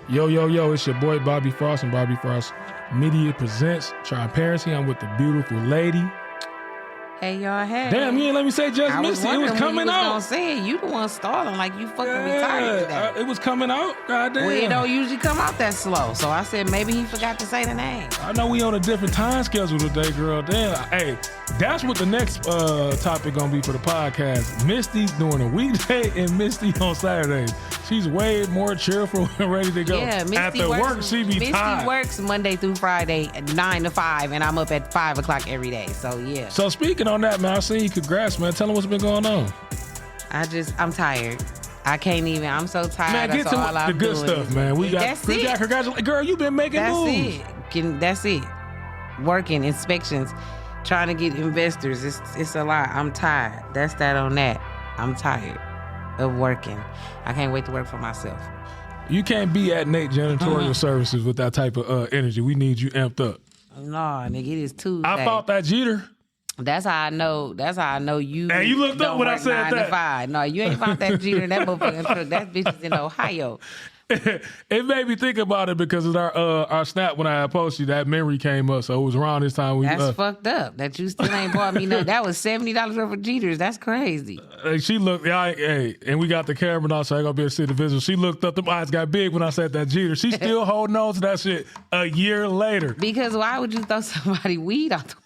Yo, yo, yo, it's your boy Bobby Frost and Bobby Frost Media presents Transparency. I'm with the beautiful lady. Hey, y'all, hey. Damn, you ain't let me say just Misty. It was coming out. I was say it. You the one stalling like you fucking retarded today. It was coming out. Goddamn. Well, it don't usually come out that slow. So I said maybe he forgot to say the name. I know we on a different time schedule today, girl. Damn. Hey, that's what the next topic gonna be for the podcast. Misty's doing a weekday and Misty on Saturdays. She's way more cheerful and ready to go. Yeah, Misty after works, work, she be tired. Misty works Monday through Friday at 9 to 5, and I'm up at 5 o'clock every day. So yeah. So speaking on that, man, I seen you. Congrats, man. Tell them what's been going on. I'm tired. I can't even. I'm so tired. Man, get to the good stuff, man. We got congratulations. Girl, you been making moves. That's it. Working, inspections, trying to get investors. It's a lot. I'm tired. That's that on that. I'm tired of working. I can't wait to work for myself. You can't be at Nate Janitorial Services with that type of energy. We need you amped up. No, nigga, it is Tuesday. I fought that Jeter. That's how I know you. And you looked up when I said 9 to 5. No, you ain't found that Jeter. That motherfucker. That bitch is in Ohio. It made me think about it because of our snap when I posted you. That memory came up, so it was around this time. That's fucked up. That you still ain't bought me nothing. That was $70 worth of Jeters. That's crazy. She looked. And we got the camera now, so I ain't gonna be able to see the visual. She looked up. Them eyes got big when I said that Jeter. She still holding on to that shit a year later. Because why would you throw somebody weed out the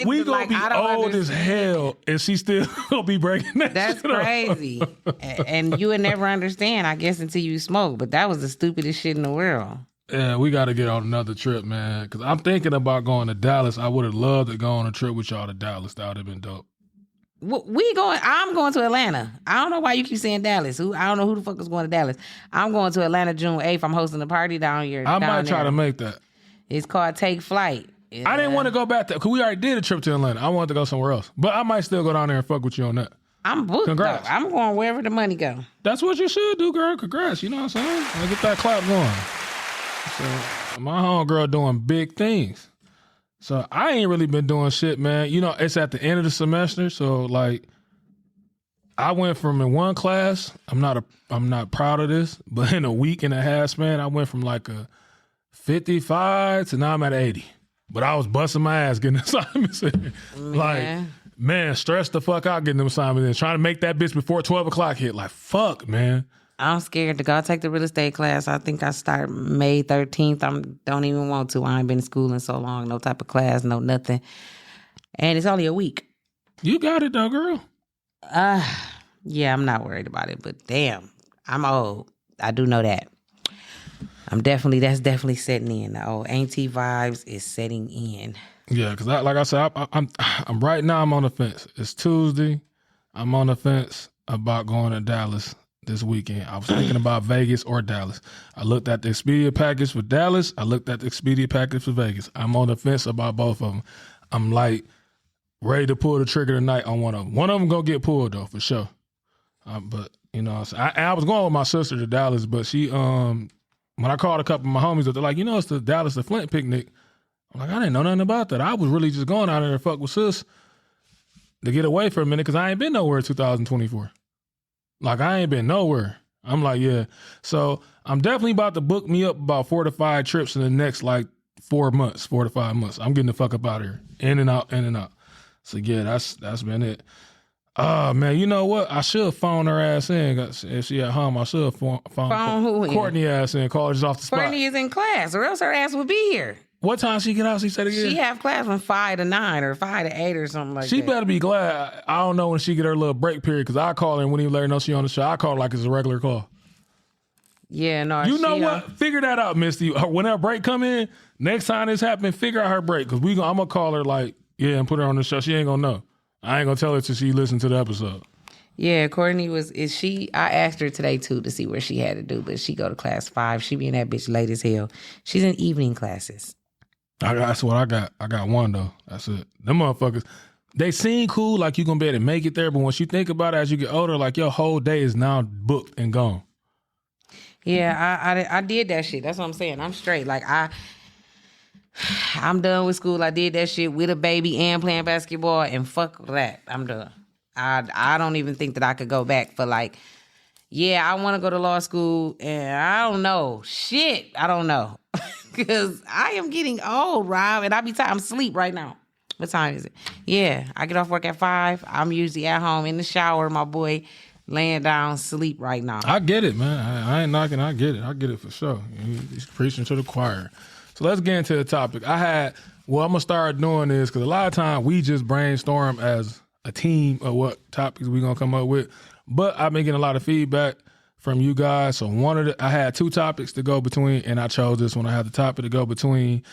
we gonna be old as hell, and she still gonna be breaking that. That's shit crazy, and you would never understand, I guess, until you smoke. But that was the stupidest shit in the world. Yeah, we got to get on another trip, man. Because I'm thinking about going to Dallas. I would have loved to go on a trip with y'all to Dallas. That would have been dope. I'm going to Atlanta. I don't know why you keep saying Dallas. I don't know who the fuck is going to Dallas. I'm going to Atlanta June 8th. I'm hosting a party down here. I might try to make that. It's called Take Flight. Yeah. I didn't want to go back there because we already did a trip to Atlanta. I wanted to go somewhere else. But I might still go down there and fuck with you on that. I'm booked. Congrats. Though. I'm going wherever the money go. That's what you should do, girl. Congrats. You know what I'm saying? I get that clap going. So my homegirl doing big things. So I ain't really been doing shit, man. You know, it's at the end of the semester. So like I went from in one class, I'm not proud of this, but in a week and a half, man, I went from like a 55 to now I'm at 80. But I was busting my ass getting assignments in. Like, man, stressed the fuck out getting them assignments in. Trying to make that bitch before 12 o'clock hit. Like, fuck, man. I'm scared to go. I'll take the real estate class. I think I start May 13th. I don't even want to. I ain't been in school in so long. No type of class, no nothing. And it's only a week. You got it though, girl. Yeah, I'm not worried about it. But damn, I'm old. I do know that. That's definitely setting in. The old auntie vibes is setting in. Yeah, because like I said, I'm right now. I'm on the fence. It's Tuesday. I'm on the fence about going to Dallas this weekend. I was thinking about Vegas or Dallas. I looked at the Expedia package for Dallas. I looked at the Expedia package for Vegas. I'm on the fence about both of them. I'm like ready to pull the trigger tonight on one of them. One of them gonna get pulled though for sure. But you know, I was going with my sister to Dallas, but she when I called a couple of my homies, they're like, you know, it's the Dallas to Flint picnic. I'm like, I didn't know nothing about that. I was really just going out there to fuck with sis to get away for a minute because I ain't been nowhere in 2024. Like, I ain't been nowhere. I'm like, yeah. So I'm definitely about to book me up about 4 to 5 trips in the next, like, 4 to 5 months. I'm getting the fuck up out of here. In and out, in and out. So, yeah, that's been it. Man, you know what? I should have phoned her ass in. If she at home, I should have phoned Courtney ass in. Call her just off the spot. Courtney is in class, or else her ass would be here. What time she get out? She said again? She have class from 5 to 9 or 5 to 8 or something like that. She better be glad. I don't know when she get her little break period because I call her and wouldn't even let her know she on the show. I call her like it's a regular call. Yeah, no. You know what? Figure that out, Misty. When her break come in, next time this happen, figure out her break because I'm going to call her like, yeah, and put her on the show. She ain't going to know. I ain't going to tell her till she listen to the episode. Yeah, Courtney I asked her today too to see where she had to do, but she go to class 5. She be in that bitch late as hell. She's in evening classes. That's what I got. I got one though. That's it. Them motherfuckers, they seem cool, like you gonna be able to make it there, but once you think about it as you get older, like your whole day is now booked and gone. Yeah, I did that shit. That's what I'm saying. I'm straight. Like I'm done with school. I did that shit with a baby and playing basketball, and fuck that. I'm done. I don't even think that I could go back for like, yeah, I want to go to law school, and I don't know. Shit, I don't know. Because I am getting old, Rob, and I be tired. I'm asleep right now. What time is it? Yeah, I get off work at 5. I'm usually at home in the shower, my boy, laying down, sleep right now. I get it, man. I ain't knocking. I get it. I get it for sure. He's preaching to the choir. So let's get into the topic. I'm going to start doing this because a lot of times we just brainstorm as a team of what topics we going to come up with. But I've been getting a lot of feedback from you guys. So I had 2 topics to go between, and I chose this one. I had the topic to go between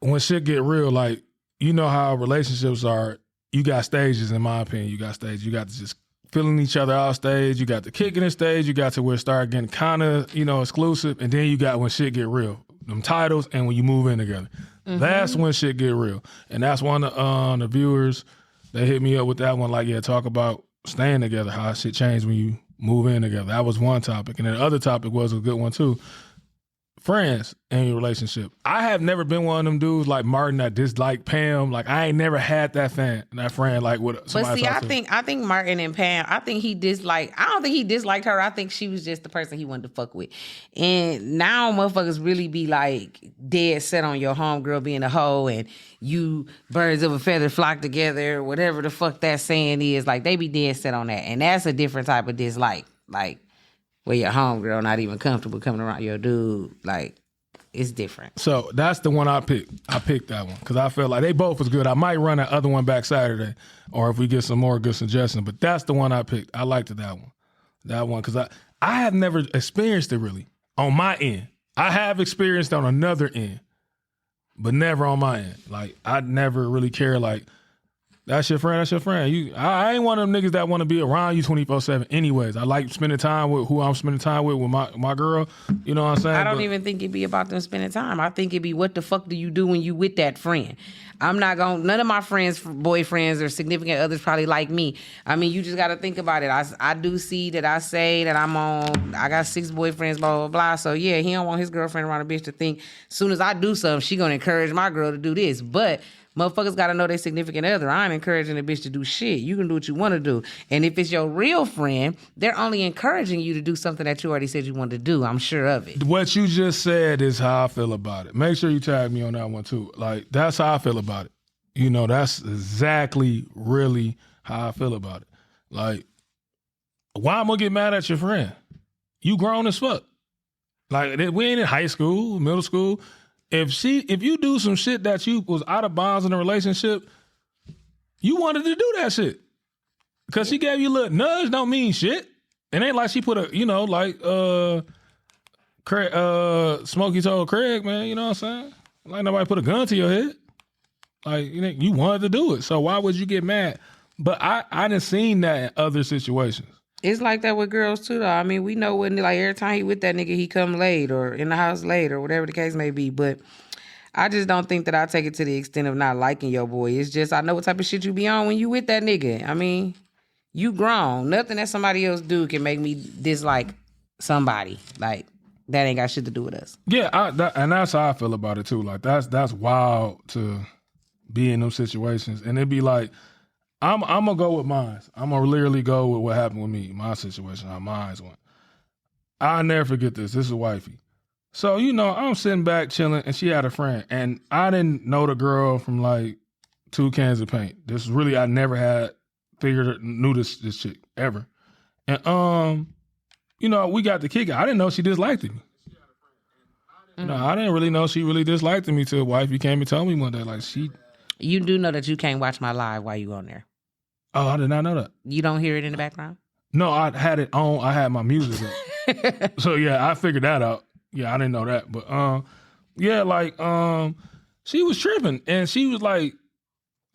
when shit get real. Like, you know how relationships are. You got stages, in my opinion. You got stages. You got to just feeling each other out stage. You got the kicking it stage. You got to where it start getting kind of, exclusive. And then you got when shit get real. Them titles and when you move in together. Mm-hmm. That's when shit get real. And that's one of the viewers, they hit me up with that one. Like, yeah, talk about staying together, how shit changed when you move in together. That was one topic. And then the other topic was a good one too. Friends in your relationship. I have never been one of them dudes like Martin that dislike Pam. Like, I ain't never had that friend like with somebody. But see, I think Martin and Pam, I don't think he disliked her. I think she was just the person he wanted to fuck with. And now motherfuckers really be like dead set on your homegirl being a hoe and you birds of a feather flock together, whatever the fuck that saying is. Like, they be dead set on that. And that's a different type of dislike. Like, where your homegirl not even comfortable coming around your dude. Like, it's different. So that's the one I picked. I picked that one because I felt like they both was good. I might run that other one back Saturday or if we get some more good suggestions, but that's the one I picked. I liked that one. That one because I have never experienced it really on my end. I have experienced on another end, but never on my end. Like, I never really care like, that's your friend. That's your friend. I ain't one of them niggas that want to be around you 24/7. Anyways, I like spending time with who I'm spending time with my girl. You know what I'm saying? I don't even think it be about them spending time. I think it be what the fuck do you do when you with that friend? None of my friends, boyfriends or significant others probably like me. I mean, you just got to think about it. I do see that I say that I got 6 boyfriends, blah, blah, blah. So yeah, he don't want his girlfriend around a bitch to think as soon as I do something, she going to encourage my girl to do this. But motherfuckers got to know their significant other. I ain't encouraging a bitch to do shit. You can do what you want to do. And if it's your real friend, they're only encouraging you to do something that you already said you wanted to do. I'm sure of it. What you just said is how I feel about it. Make sure you tag me on that one too. Like, that's how I feel about it. That's exactly really how I feel about it. Like, why am I gonna get mad at your friend? You grown as fuck. Like, we ain't in high school, middle school. If you do some shit that you was out of bounds in a relationship, you wanted to do that shit. Cause she gave you a little nudge don't mean shit. It ain't like she put Smokey told Craig, man, you know what I'm saying? Like, nobody put a gun to your head. Like, you wanted to do it. So why would you get mad? But I done seen that in other situations. It's like that with girls too, though. I mean, we know when, like, every time he with that nigga, he come late or in the house late or whatever the case may be. But I just don't think that I take it to the extent of not liking your boy. It's just I know what type of shit you be on when you with that nigga. I mean, you grown. Nothing that somebody else do can make me dislike somebody. Like, that ain't got shit to do with us. Yeah, and that's how I feel about it too. Like, that's wild to be in those situations. And it'd be like, I'm gonna go with mine. I'm gonna literally go with what happened with me, my situation, how mine went. I'll never forget this. This is wifey. So, I'm sitting back chilling, and she had a friend, and I didn't know the girl from like 2 cans of paint. This really, I never had knew this chick ever. And we got the kick. I didn't know she disliked me. Mm-hmm. I didn't really know she really disliked me till wifey came and told me one day, like, she. You do know that you can't watch my live while you on there. Oh, I did not know that. You don't hear it in the background? No, I had it on. I had my music up. So yeah, I figured that out. Yeah, I didn't know that. But she was tripping and she was like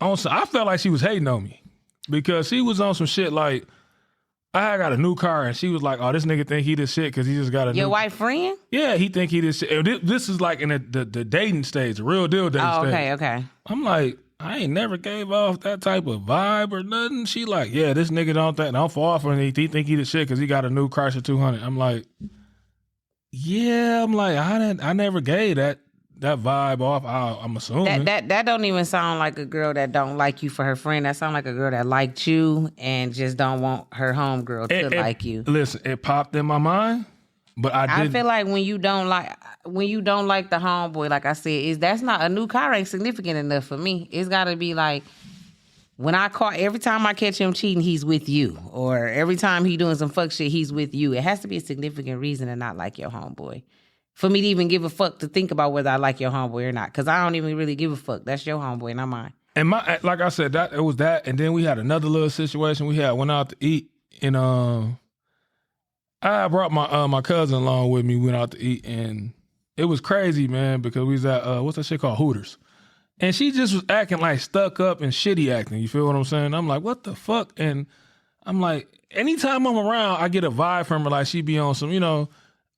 I felt like she was hating on me because she was on some shit like I got a new car and she was like, oh, this nigga think he this shit because he just got a Your white friend? Yeah, he think he this shit. This is like in the dating stage, the real deal dating stage. Okay. I'm like, I ain't never gave off that type of vibe or nothing. She like, yeah, this nigga don't fall for him. He think he the shit because he got a new Chrysler 200. I'm like, yeah, I never gave that that vibe off. I'm assuming That don't even sound like a girl that don't like you for her friend. That sound like a girl that liked you and just don't want her homegirl to like you. Listen, it popped in my mind, but I feel like when you don't like the homeboy, like I said, that's not a new car ain't significant enough for me. It's got to be like when every time I catch him cheating, he's with you, or every time he doing some fuck shit, he's with you. It has to be a significant reason to not like your homeboy. For me to even give a fuck to think about whether I like your homeboy or not. Because I don't even really give a fuck. That's your homeboy, not mine. And like I said, it was that. And then we had another little situation. We went out to eat. And I brought my cousin along with me. We went out to eat. And it was crazy, man, because we was at, what's that shit called? Hooters. And she just was acting like stuck up and shitty acting. You feel what I'm saying? I'm like, what the fuck? And I'm like, anytime I'm around, I get a vibe from her like she be on some,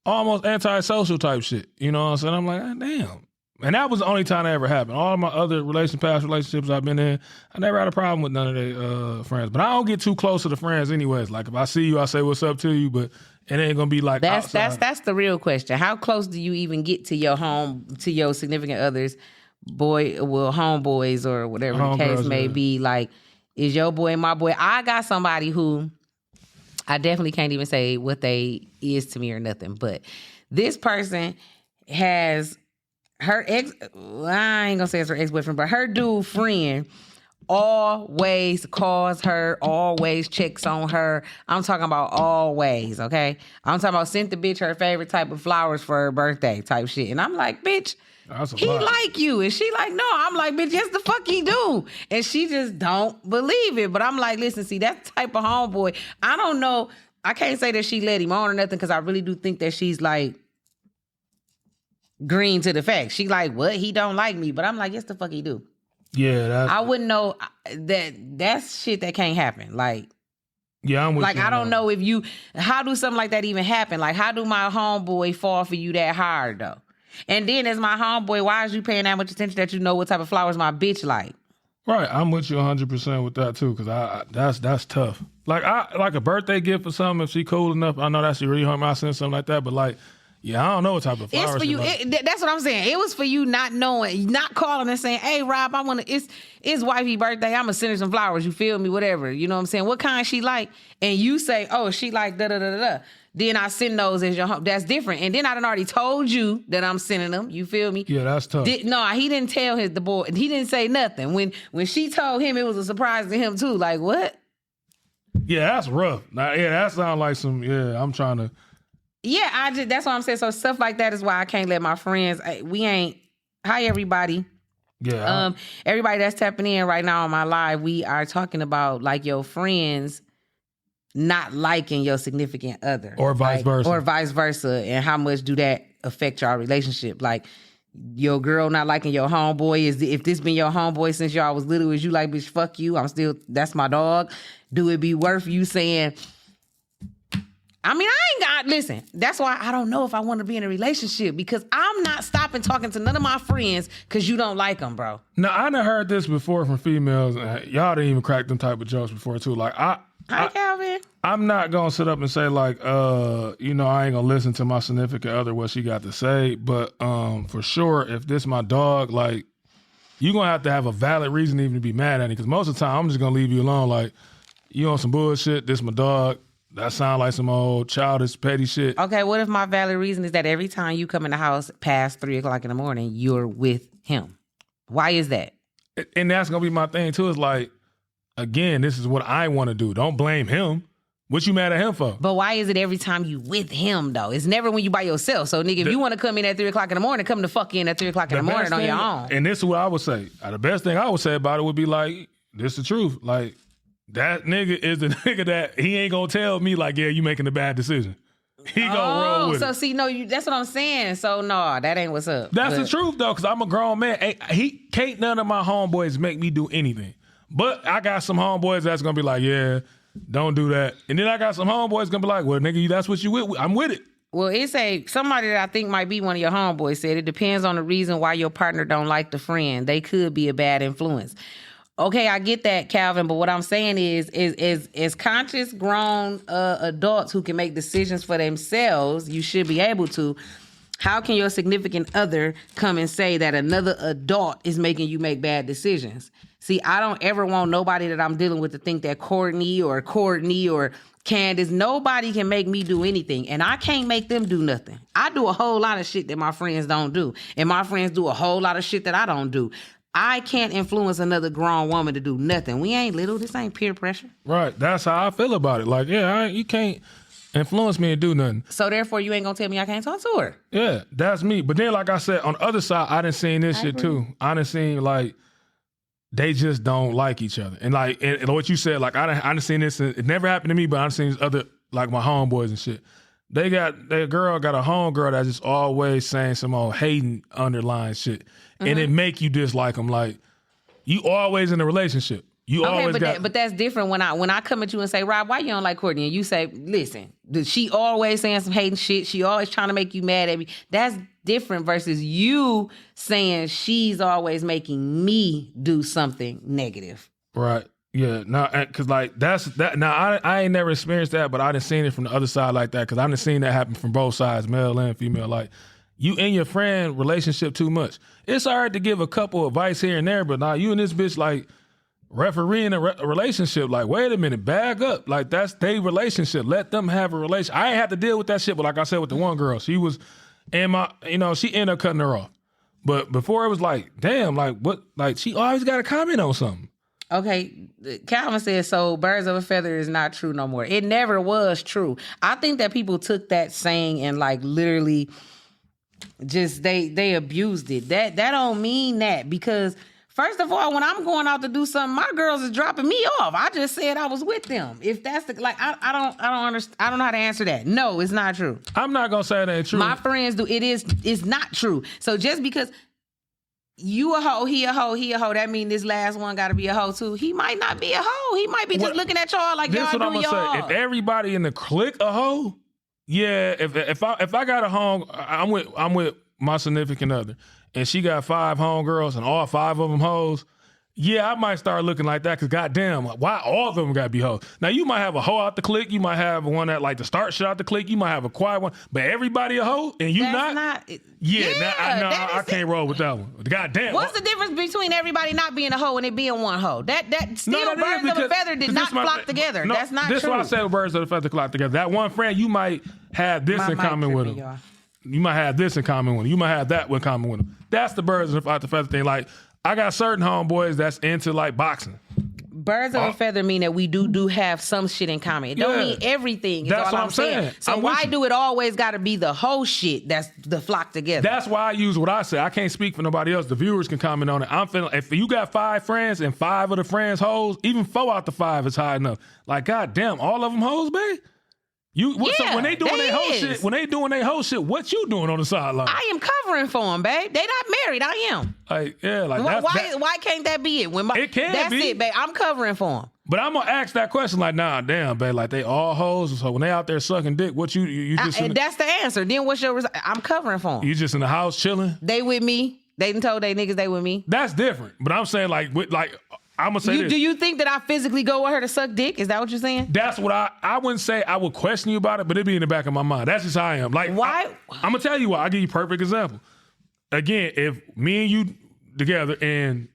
almost antisocial type shit. You know what I'm saying? I'm like, damn. And that was the only time that ever happened. All of my other past relationships I've been in, I never had a problem with none of their friends. But I don't get too close to the friends anyways. Like if I see you, I say what's up to you, but it ain't gonna be like that's the real question. How close do you even get to your significant others, homeboys or whatever the case may be? Like, is your boy my boy? I got somebody who I definitely can't even say what they is to me or nothing. But this person has her ex, I ain't gonna say it's her ex-boyfriend, but her dude friend always calls her, always checks on her. I'm talking about always, okay? I'm talking about sent the bitch her favorite type of flowers for her birthday type shit. And I'm like, bitch, he like you. And she like, no. I'm like, bitch, yes the fuck he do. And she just don't believe it. But I'm like, listen, see, that type of homeboy, I don't know. I can't say that she led him on or nothing because I really do think that she's like green to the fact. She like, what? He don't like me. But I'm like, yes the fuck he do. Yeah. I wouldn't know that's shit that can't happen. Like, yeah, I'm with you. I don't know how do something like that even happen? Like, how do my homeboy fall for you that hard though? And then as my homeboy, why is you paying that much attention that you know what type of flowers my bitch like? Right, I'm with you 100% with that too, because that's tough. Like a birthday gift or something, if she cool enough, I know that she really hurt me, I send something like that, but like, yeah, I don't know what type of flowers. It's for you. Like. That's what I'm saying. It was for you not knowing, not calling and saying, hey, Rob, it's wifey birthday. I'm going to send her some flowers. You feel me? Whatever. You know what I'm saying? What kind she like? And you say, oh, she like da-da-da-da-da. Then I send those as your home. That's different. And then I done already told you that I'm sending them. You feel me? Yeah, that's tough. No, he didn't tell the boy. He didn't say nothing. When she told him, it was a surprise to him too. Like, what? Yeah, that's rough. Now, yeah, that sounds like some, I'm trying to. Yeah, that's what I'm saying. So stuff like that is why I can't let my friends, hi everybody. Yeah. Everybody that's tapping in right now on my live, we are talking about like your friends not liking your significant other. Or vice versa. Or vice versa. And how much do that affect your relationship? Like your girl not liking your homeboy, if this been your homeboy since y'all was little, is you like, bitch, fuck you, that's my dog. Do it be worth you saying, listen, that's why I don't know if I want to be in a relationship, because I'm not stopping talking to none of my friends because you don't like them, bro. Now, I done heard this before from females. Y'all didn't even crack them type of jokes before, too. Like, Hi, Calvin. I'm not going to sit up and say, like, I ain't going to listen to my significant other, what she got to say. But for sure, if this my dog, like, you're going to have a valid reason even to be mad at me, because most of the time, I'm just going to leave you alone. Like, you on some bullshit, this my dog. That sound like some old childish, petty shit. Okay, what if my valid reason is that every time you come in the house past 3 o'clock in the morning, you're with him? Why is that? And that's going to be my thing, too. Is like, again, this is what I want to do. Don't blame him. What you mad at him for? But why is it every time you with him, though? It's never when you by yourself. So, nigga, if you want to come in at 3 o'clock in the morning, come the fuck in at 3 o'clock in the morning on your own. And this is what I would say. The best thing I would say about it would be like, this is the truth. Like, that nigga is the nigga that he ain't gonna tell me like, yeah, you making a bad decision. He gonna roll with it. So see, no, that's what I'm saying. So no, that ain't what's up. That's the truth though, because I'm a grown man. He can't none of my homeboys make me do anything. But I got some homeboys that's gonna be like, yeah, don't do that. And then I got some homeboys gonna be like, well, nigga, that's what you with. I'm with it. Well, it's somebody that I think might be one of your homeboys said it depends on the reason why your partner don't like the friend. They could be a bad influence. Okay, I get that, Calvin, but what I'm saying is conscious, grown adults who can make decisions for themselves, you should be able to. How can your significant other come and say that another adult is making you make bad decisions? See, I don't ever want nobody that I'm dealing with to think that Courtney or Candace, nobody can make me do anything. And I can't make them do nothing. I do a whole lot of shit that my friends don't do. And my friends do a whole lot of shit that I don't do. I can't influence another grown woman to do nothing. We ain't little. This ain't peer pressure. Right. That's how I feel about it. Like, you can't influence me to do nothing. So therefore, you ain't gonna tell me I can't talk to her. Yeah, that's me. But then, like I said, on the other side, I done seen this shit too. I done seen like they just don't like each other. And like and what you said, like I done seen this. It never happened to me, but I done seen this other, like my homeboys and shit. Their girl got a homegirl that's just always saying some old hating underlying shit. And it make you dislike them. Like, you always in a relationship. But that's different when I come at you and say, Rob, why you don't like Courtney? And you say, listen, she always saying some hating shit. She always trying to make you mad at me. That's different versus you saying she's always making me do something negative. Right. Yeah. No, because like that. Now I ain't never experienced that, but I done seen it from the other side like that. Because I done seen that happen from both sides, male and female. Like, you and your friend relationship too much. It's hard to give a couple advice here and there, but now you and this bitch like refereeing a relationship. Like, wait a minute, bag up. Like, that's their relationship. Let them have a relationship. I ain't have to deal with that shit, but like I said with the one girl, she was, and she ended up cutting her off. But before it was like, damn, like what? Like, she always got to comment on something. Okay, Calvin says, so birds of a feather is not true no more. It never was true. I think that people took that saying and like literally just they abused it. That don't mean that, because first of all, when I'm going out to do something, my girls is dropping me off. I just said I was with them. If that's the I don't understand. I don't know how to answer that. No, it's not true. I'm not gonna say it ain't true. My friends do. It's not true. So just because you a hoe, he a hoe, that mean this last one got to be a hoe too. He might not be a hoe. He might be just looking at y'all like y'all do y'all. This is what I'm gonna say. If everybody in the clique a hoe, yeah. If I got a home, I'm with my significant other, and she got 5 homegirls, and all 5 of them hoes. Yeah, I might start looking like that, because goddamn, why all of them got to be hoes? Now, you might have a hoe out the clique. You might have one that like to start shit out the clique. You might have a quiet one. But everybody a hoe, and you not? I can't roll with that one. Goddamn. What's the difference between everybody not being a hoe and it being one hoe? That still birds of a feather did not flock together. No, that's not true. This is why I said birds of a feather flock together. That one friend, you might have this in common with him. You might have this in common with him. You might have that in common with him. That's the birds of a feather thing. Like, I got certain homeboys that's into like boxing. Birds of a feather mean that we do have some shit in common. It don't mean everything. That's what I'm saying. So why do it always got to be the whole shit that's the flock together? That's why I use what I say. I can't speak for nobody else. The viewers can comment on it. I'm feeling, if you got 5 friends and 5 of the friends hoes, even 4 out the 5 is high enough. Like, goddamn, all of them hoes, babe? So when they doing their whole shit, what you doing on the sideline? I am covering for them, babe. They not married. I am. Why can't that be it? It can that's be. It, babe. I'm covering for them. But I'm gonna ask that question like, nah, damn, babe. Like, they all hoes. So when they out there sucking dick, what you just? And that's the answer. Then what's your? I'm covering for them. You just in the house chilling? They with me. They done told they niggas they with me. That's different. But I'm saying I'm gonna say this. Do you think that I physically go with her to suck dick? Is that what you're saying? That's what I wouldn't say I would question you about it, but it'd be in the back of my mind. That's just how I am. Like, why? I'm gonna tell you why. I'll give you a perfect example. Again, if me and you together and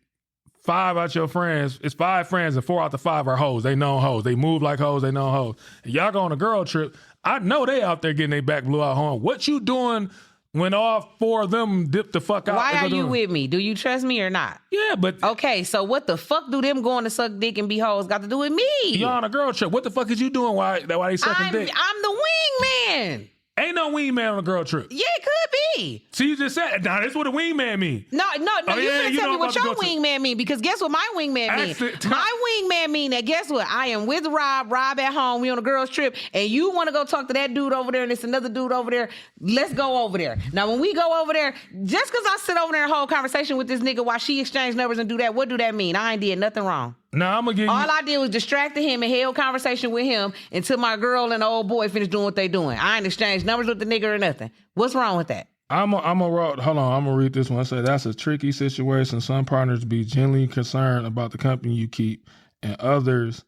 5 out your friends, it's 5 friends and 4 out the 5 are hoes. They know hoes. They move like hoes. They know hoes. And y'all go on a girl trip. I know they out there getting their back blew out home. What you doing when all 4 of them dip the fuck out? Why are you with me? Do you trust me or not? Yeah, but... Okay, so what the fuck do them going to suck dick and be hoes got to do with me? You're on a girl trip. What the fuck is you doing while they sucking dick? I'm the wingman. Ain't no wingman on a girl trip. Yeah, it could be. See, you just said, nah, that's what a wingman mean. No, you can't tell me what your wingman mean, because guess what my wingman mean? My wingman mean that, guess what? I am with Rob at home, we on a girl's trip, and you want to go talk to that dude over there, and it's another dude over there, let's go over there. Now, when we go over there, just because I sit over there and hold conversation with this nigga while she exchange numbers and do that, what do that mean? I ain't did nothing wrong. Nah, I'm gonna give you... All I did was distracted him and held conversation with him until my girl and the old boy finished doing what they doing. I ain't exchanged numbers with the nigga or nothing. What's wrong with that? Hold on, I'm gonna read this one. I say that's a tricky situation. Some partners be genuinely concerned about the company you keep, and others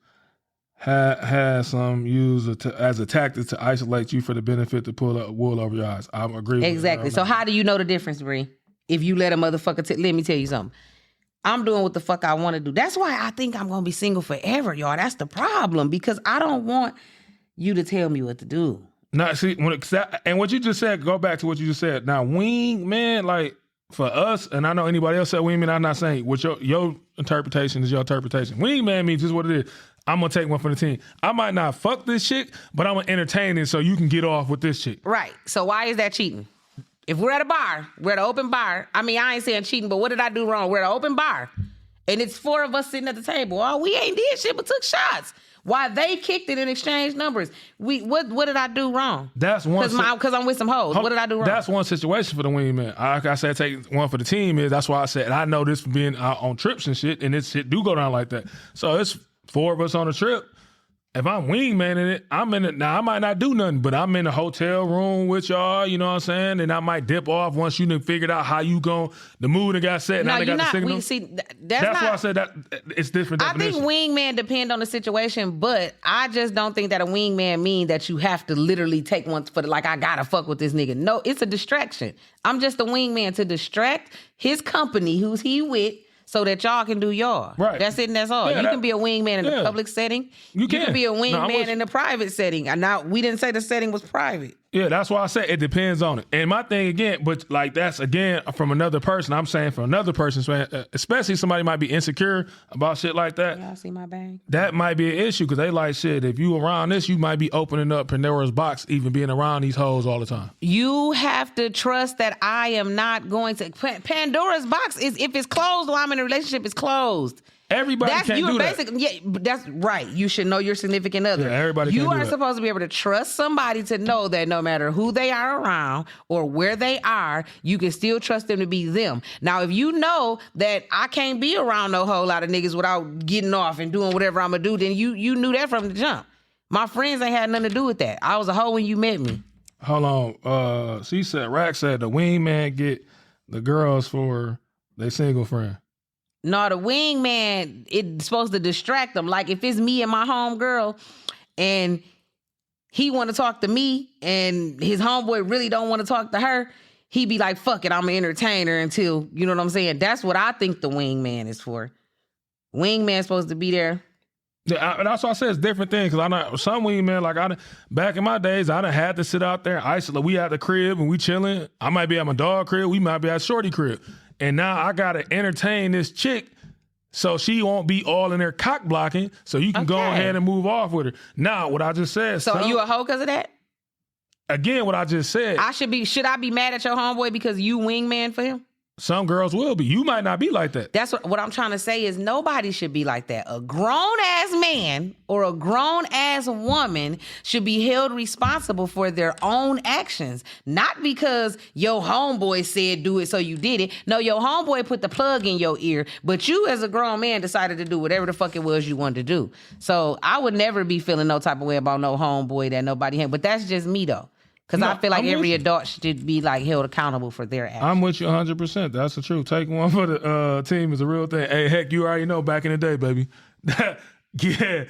has some used as a tactic to isolate you for the benefit to pull up wool over your eyes. I agree with Exactly. you. So how do you know the difference, Bree? If you let a motherfucker let me tell you something. I'm doing what the fuck I want to do. That's why I think I'm going to be single forever, y'all. That's the problem, because I don't want you to tell me what to do. No, see, and what you just said, go back to what you just said. Now, wing, man, like, for us, and I know anybody else said wingman, I'm not saying what your interpretation is your interpretation. Wingman means just what it is. I'm going to take one for the team. I might not fuck this chick, but I'm going to entertain it so you can get off with this chick. Right. So why is that cheating? If we're at a bar, we're at an open bar. I mean, I ain't saying cheating, but what did I do wrong? We're at an open bar, and it's 4 of us sitting at the table. Oh, we ain't did shit but took shots. Why they kicked it and exchanged numbers? What did I do wrong? That's one. Because I'm with some hoes. What did I do wrong? That's one situation for the wingman. Like I said, take one for the team is. That's why I said I know this from being on trips and shit, and this shit do go down like that. So it's 4 of us on a trip. If I'm wingmaning it, I'm in it. Now, I might not do nothing, but I'm in a hotel room with y'all, you know what I'm saying? And I might dip off once you done figured out how you the mood and got set. Now they got the signal. That's why I said that it's different definitions. I think wingman depend on the situation, but I just don't think that a wingman mean that you have to literally take one for like, I gotta fuck with this nigga. No, it's a distraction. I'm just a wingman to distract his company, who's he with, so that y'all can do y'all. Right. That's it and that's all. Yeah, you can be a wingman in the public setting. You can be a wingman in the private setting. And now, we didn't say the setting was private. Yeah, that's why I said it depends on it. And my thing again, but like that's again from another person. I'm saying from another person, especially somebody might be insecure about shit like that. Y'all see my bang? That might be an issue because they like shit. If you around this, you might be opening up Pandora's box, even being around these hoes all the time. You have to trust that I am not going to. Pandora's box is if it's closed while I'm in a relationship, it's closed. Everybody can't do that. Yeah, that's right. You should know your significant other. Yeah, everybody You can't do are that. supposed to be able to trust somebody to know that no matter who they are around or where they are, you can still trust them to be them. Now, if you know that I can't be around no whole lot of niggas without getting off and doing whatever I'm gonna do, then you knew that from the jump. My friends ain't had nothing to do with that. I was a hoe when you met me. Hold on. Rack said the wingman get the girls for their single friend. No, the wingman, it's supposed to distract them. Like if it's me and my homegirl and he want to talk to me and his homeboy really don't want to talk to her, he be like, fuck it, I'm an entertainer until, you know what I'm saying? That's what I think the wingman is for. Wingman's supposed to be there. Yeah, that's why I say it's different things. Because I know some wingmen, back in my days, I done had to sit out there and isolate. We at the crib and we chilling. I might be at my dog crib. We might be at Shorty crib. And now I got to entertain this chick so she won't be all in there cock blocking so you can go ahead and move off with her. Now, what I just said. So you a hoe because of that? Again, what I just said. Should I be mad at your homeboy because you wingman for him? Some girls will be. You might not be like that. That's what I'm trying to say is nobody should be like that. A grown-ass man or a grown-ass woman should be held responsible for their own actions. Not because your homeboy said do it so you did it. No, your homeboy put the plug in your ear, but you as a grown man decided to do whatever the fuck it was you wanted to do. So I would never be feeling no type of way about no homeboy that nobody had. But that's just me though. Because I feel like every adult should be like held accountable for their actions. I'm with you 100%. That's the truth. Taking one for the team is a real thing. Hey, heck, you already know back in the day, baby. Yeah.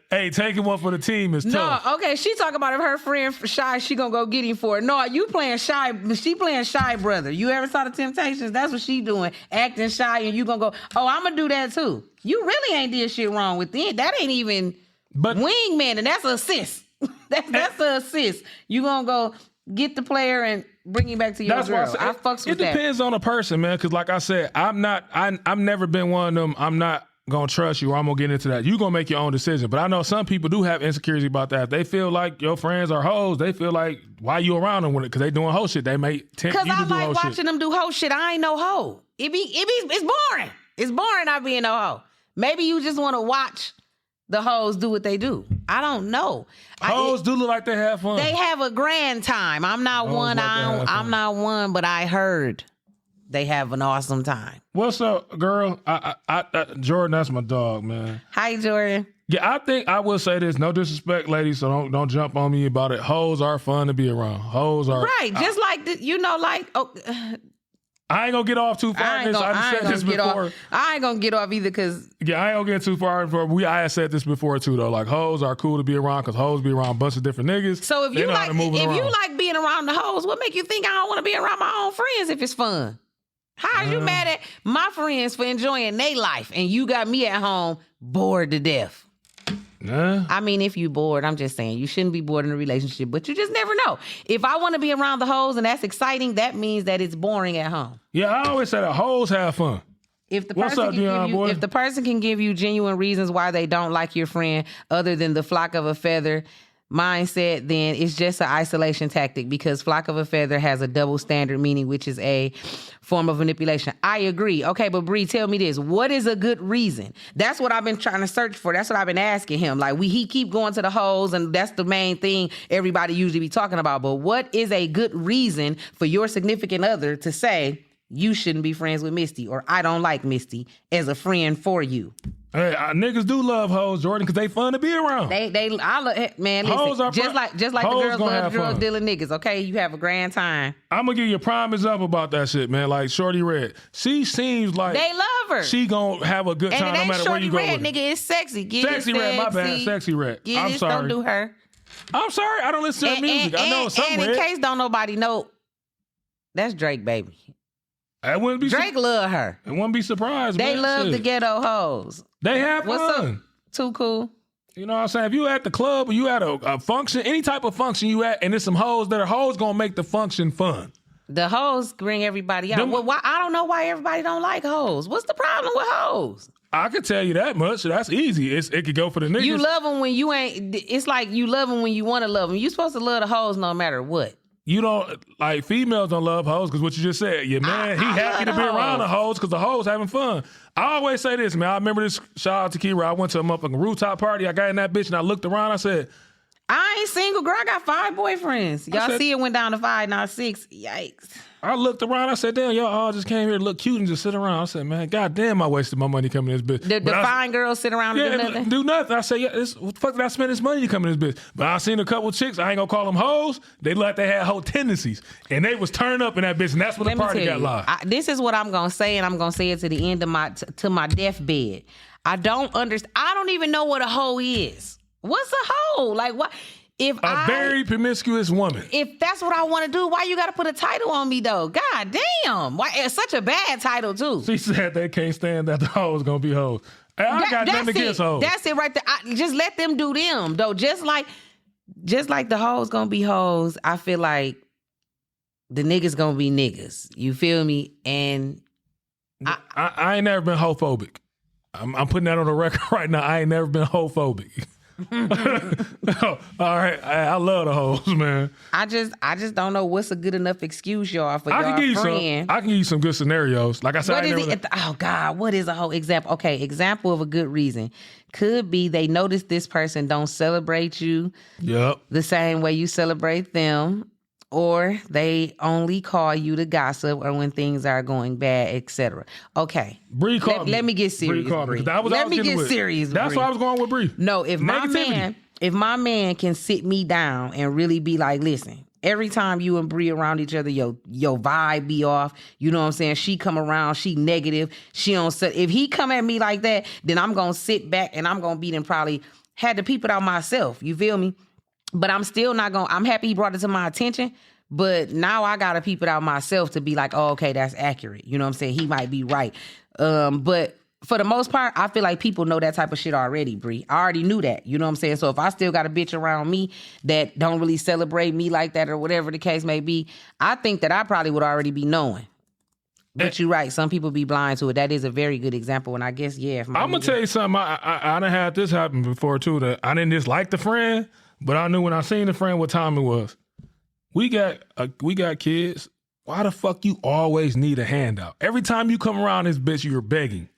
Hey, taking one for the team is tough. No, okay, she talking about if her friend Shy, she gonna go get him for it. No, you playing Shy, she playing Shy brother. You ever saw the Temptations? That's what she doing, acting shy, and you gonna go, oh, I'm gonna do that too. You really ain't did shit wrong with it. That ain't even wingman, and that's an assist. That's an assist. You gonna go get the player and bring him back to your girl. I fucks with that. It depends on the person, man. Because like I said, I've never been one of them. I'm not gonna trust you, or I'm gonna get into that. You gonna make your own decision. But I know some people do have insecurity about that. If they feel like your friends are hoes, they feel like why you around them with it because they doing hoe shit. They may tempt you to do hoe shit. Because I like watching them do hoe shit. I ain't no hoe. It's boring. It's boring not being no hoe. Maybe you just want to watch the hoes do what they do. I don't know. Hoes do look like they have fun. They have a grand time. I'm not one. I'm not one, but I heard they have an awesome time. What's up, girl? Jordan, that's my dog, man. Hi, Jordan. Yeah, I think I will say this. No disrespect, ladies, so don't jump on me about it. Hoes are fun to be around. Hoes are right. Just like I ain't gonna get off too far. I said this before. I ain't gonna get off either because I ain't gonna get too far. I had said this before too though. Like hoes are cool to be around because hoes be around a bunch of different niggas. So if you like being around the hoes, what make you think I don't want to be around my own friends if it's fun? How are you mad at my friends for enjoying their life and you got me at home bored to death? Nah. I mean, if you bored, I'm just saying you shouldn't be bored in a relationship, but you just never know. If I want to be around the hoes and that's exciting, that means that it's boring at home. Yeah, I always say that hoes have fun. If the person can give you genuine reasons why they don't like your friend other than the flock of a feather mindset, then it's just an isolation tactic because flock of a feather has a double standard meaning, which is a form of manipulation. I agree. Okay, but Bree, tell me this. What is a good reason? That's what I've been trying to search for. That's what I've been asking him. Like he keep going to the hoes and that's the main thing everybody usually be talking about. But what is a good reason for your significant other to say you shouldn't be friends with Misty or I don't like Misty as a friend for you? Hey, niggas do love hoes, Jordan, because they fun to be around. Man, listen, just like the girls love drug dealing niggas, okay? You have a grand time. I'm going to give you a prime example about that shit, man. Like Shorty Red. She seems like they love her. She going to have a good time no matter where you go Red, nigga, it's sexy. Sexy Red, my bad. Sexy Red. I'm sorry. Don't do her. I'm sorry. I don't listen to her music. I know something. And in case don't nobody know, that's Drake, baby. I wouldn't be Drake love her. I wouldn't be surprised. They love the ghetto hoes. They have fun. What's up? Too cool. You know what I'm saying? If you at the club or you at a function, any type of function you at, and there's some hoes that are hoes gonna make the function fun. The hoes bring everybody out. Why, I don't know why everybody don't like hoes. What's the problem with hoes? I could tell you that much. That's easy. It could go for the niggas. You love them when you ain't. It's like you love them when you want to love them. You supposed to love the hoes no matter what. You don't, like, females don't love hoes because what you just said. Your man, he happy to be around the hoes because the hoes having fun. I always say this, man. I remember this, shout out to Kira. I went to a motherfucking rooftop party. I got in that bitch and I looked around. I said, I ain't single, girl. I got 5 boyfriends. Y'all see it went down to 5, not 6. Yikes. I looked around. I said, damn, y'all all just came here to look cute and just sit around. I said, man, goddamn, I wasted my money coming to this bitch. The fine girls sit around and do nothing? Do nothing. I said, what the fuck did I spend this money to come to this bitch? But I seen a couple chicks. I ain't gonna call them hoes. They looked like they had whole tendencies. And they was turned up in that bitch. And that's when the party got live. This is what I'm gonna say, and I'm gonna say it to the end of my deathbed. I don't understand. I don't even know what a hoe is. What's a hoe? Like what? A very promiscuous woman. If that's what I want to do, why you got to put a title on me though? God damn! Why it's such a bad title too? She said they can't stand that the hoes gonna be hoes. Hey, I got nothing against hoes. That's it right there. Just let them do them though. Just like the hoes gonna be hoes. I feel like the niggas gonna be niggas. You feel me? And I ain't never been homophobic. I'm putting that on the record right now. I ain't never been homophobic. All right, I love the hoes, man. I just don't know what's a good enough excuse, y'all, for y'all friend. I can give you some good scenarios. Like I said, oh God, what is a whole example? Okay, example of a good reason could be they notice this person don't celebrate you the same way you celebrate them, or they only call you to gossip or when things are going bad, etc. Okay. Bree called me. Let me get serious. Bree called me. Let me get serious. That's why I was going with Bree. No, if my man can sit me down and really be like, listen, every time you and Bree around each other, your vibe be off. You know what I'm saying? She come around, she negative. She don't set. If he come at me like that, then I'm gonna sit back and I'm gonna beat him. Probably had to peep it out myself. You feel me? But I'm still not gonna. I'm happy he brought it to my attention. But now I gotta peep it out myself to be like, oh, okay, that's accurate. You know what I'm saying? He might be right. But for the most part, I feel like people know that type of shit already, Bree. I already knew that. You know what I'm saying? So if I still got a bitch around me that don't really celebrate me like that or whatever the case may be, I think that I probably would already be knowing. But you're right. Some people be blind to it. That is a very good example. And I guess, yeah. I'm going to tell you something. I done had this happen before, too. That I didn't dislike the friend, but I knew when I seen the friend what time it was. We got kids. Why the fuck you always need a handout? Every time you come around this bitch, you're begging.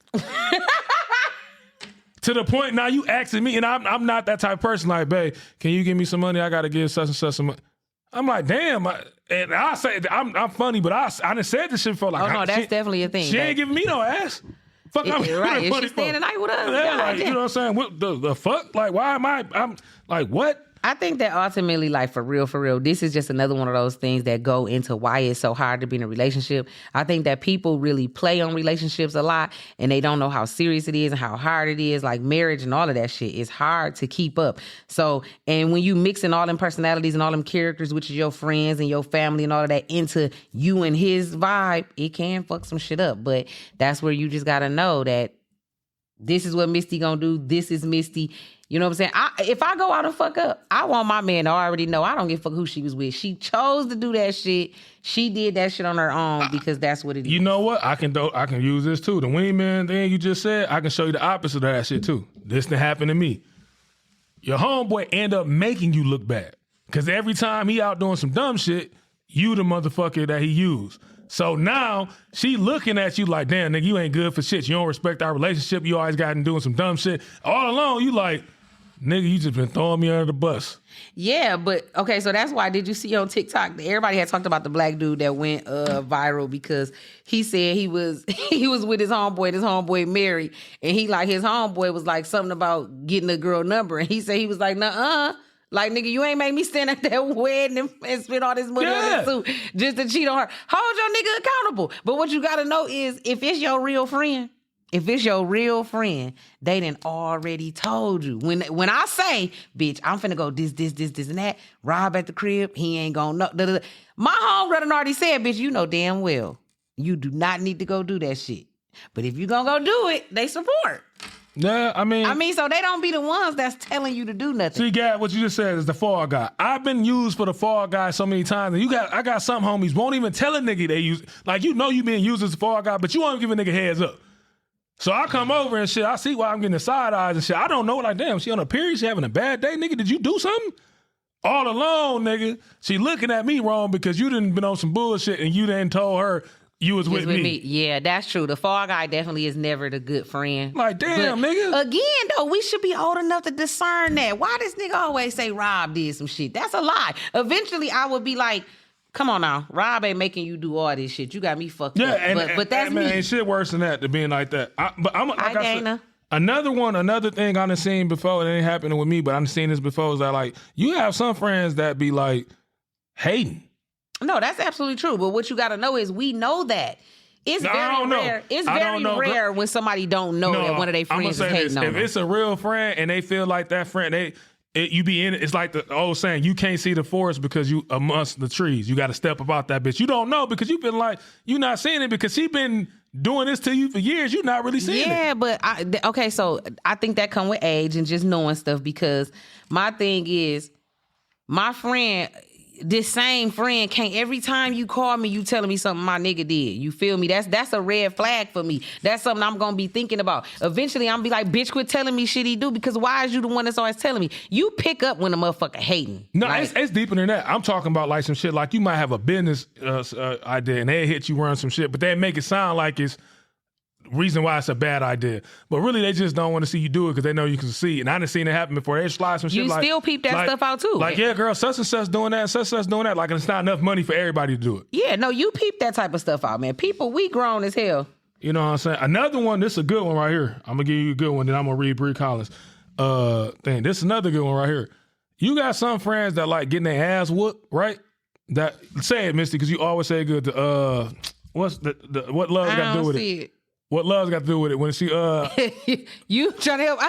To the point now you asking me, and I'm not that type of person. Like, babe, can you give me some money? I got to give such and such some money. I'm like, damn. And I say I'm funny, but I done said this shit before. Like, oh no, that's definitely a thing. She ain't giving me no ass. Fuck, I'm right. Is she staying the night with us? Yeah, like, you know what I'm saying? What the fuck? Like, why am I'm like, what? I think that ultimately, like, for real, this is just another one of those things that go into why it's so hard to be in a relationship. I think that people really play on relationships a lot and they don't know how serious it is and how hard it is. Like marriage and all of that shit is hard to keep up. So, and when you mixing all them personalities and all them characters, which is your friends and your family and all of that, into you and his vibe, it can fuck some shit up. But that's where you just gotta know that this is what Misty gonna do. This is Misty. You know what I'm saying? If I go out and fuck up, I want my man to already know I don't give a fuck who she was with. She chose to do that shit. She did that shit on her own because that's what it is. You know what? I can use this too. The wingman thing you just said, I can show you the opposite of that shit too. This didn't happen to me. Your homeboy end up making you look bad. Because every time he out doing some dumb shit, you the motherfucker that he used. So now she looking at you like, damn, nigga, you ain't good for shit. You don't respect our relationship. You always got him doing some dumb shit. All along, you like, nigga, you just been throwing me under the bus. Yeah, but okay, so that's why, did you see on TikTok, everybody had talked about the black dude that went viral because he said he was with his homeboy married, and he like, his homeboy was like something about getting a girl number, and he said he was like, nuh-uh. Like, nigga, you ain't make me stand at that wedding and spend all this money on this suit just to cheat on her. Hold your nigga accountable. But what you gotta know is, if it's your real friend, they done already told you. When I say, bitch, I'm finna go this, and that, Rob at the crib, he ain't gonna know. Da, da, da. My homegirl done already said, bitch, you know damn well, you do not need to go do that shit. But if you gonna go do it, they support. Yeah, I mean, so they don't be the ones that's telling you to do nothing. See, Gab, what you just said is the fall guy. I've been used for the fall guy so many times, and I got some homies won't even tell a nigga they use, like, you know you being used as a fall guy, but you won't give a nigga heads up. So I come over and shit, I see why I'm getting the side eyes and shit. I don't know, like, damn, she on a period, she having a bad day, nigga, did you do something? All alone, nigga, she looking at me wrong because you done been on some bullshit and you done told her you was with me. Yeah, that's true. The fall guy definitely is never the good friend. Like, damn, nigga. Again, though, we should be old enough to discern that. Why does nigga always say Rob did some shit? That's a lie. Eventually, I would be like, come on now, Rob ain't making you do all this shit. You got me fucked up. But that's me. Ain't shit worse than that, to being like that. Another thing I done seen before, it ain't happening with me, but I done seen this before, is that, like, you have some friends that be like hating. No, that's absolutely true. But what you got to know is, we know that. It's very rare. It's very rare when somebody don't know that one of their friends is hating on them. If it's a real friend and they feel like that friend, you be in it. It's like the old saying, you can't see the forest because you amongst the trees. You got to step about that bitch. You don't know because you've been like, you not seeing it because she been doing this to you for years. You not really seeing it. Yeah, but so I think that come with age and just knowing stuff, because my thing is, my friend, this same friend can't, every time you call me, you telling me something my nigga did. You feel me? That's a red flag for me. That's something I'm going to be thinking about. Eventually, I'm going to be like, bitch, quit telling me shit he do, because why is you the one that's always telling me? You pick up when a motherfucker hating. No, like, it's deeper than that. I'm talking about like some shit, like you might have a business idea and they hit you run some shit, but they make it sound like it's reason why it's a bad idea. But really, they just don't want to see you do it because they know you can succeed. And I done seen it happen before. They slide some shit like... You still peep that stuff out too. Like, yeah, girl, such and such doing that, such and such doing that. Like, it's not enough money for everybody to do it. Yeah, no, you peep that type of stuff out, man. People, we grown as hell. You know what I'm saying? Another one, this is a good one right here. I'm going to give you a good one, then I'm going to read Bree Collins' thing. This is another good one right here. You got some friends that like getting their ass whooped, right? That, say it, Misty, because you always say good. What love got to do with it? What love's got to do with it? When she you trying to help?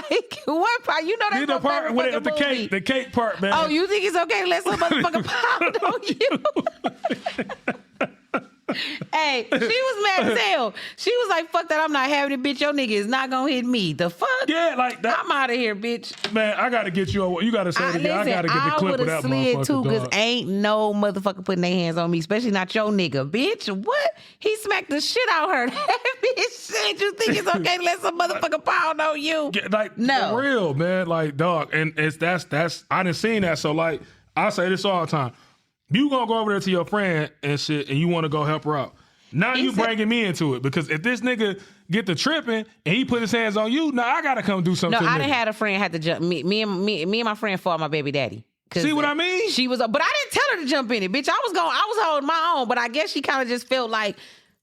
What part? You know that's my part with it, the cake part, man. Oh, you think it's okay to let some motherfucker pound on you? Hey, she was mad as hell. She was like, "Fuck that! I'm not having it, bitch. Your nigga is not gonna hit me. The fuck? Yeah, like that. I'm out of here, bitch. Man, I gotta get you. You gotta say it again. I gotta get the clip of that motherfucker. Too, because ain't no motherfucker putting their hands on me, especially not your nigga, bitch. What? He smacked the shit out her. That bitch said, "You think it's okay to let some motherfucker pound on you?" Like, no, for real, man. Like, dog, and that's I done seen that. So, like, I say this all the time. You gonna go over there to your friend and shit, and you want to go help her out. Now you bringing me into it, because if this nigga get the tripping and he put his hands on you, now I gotta come do something. No, I done had a friend had to jump. Me and my friend fought my baby daddy. See what I mean? She was, but I didn't tell her to jump in it, bitch. I was holding my own, but I guess she kind of just felt like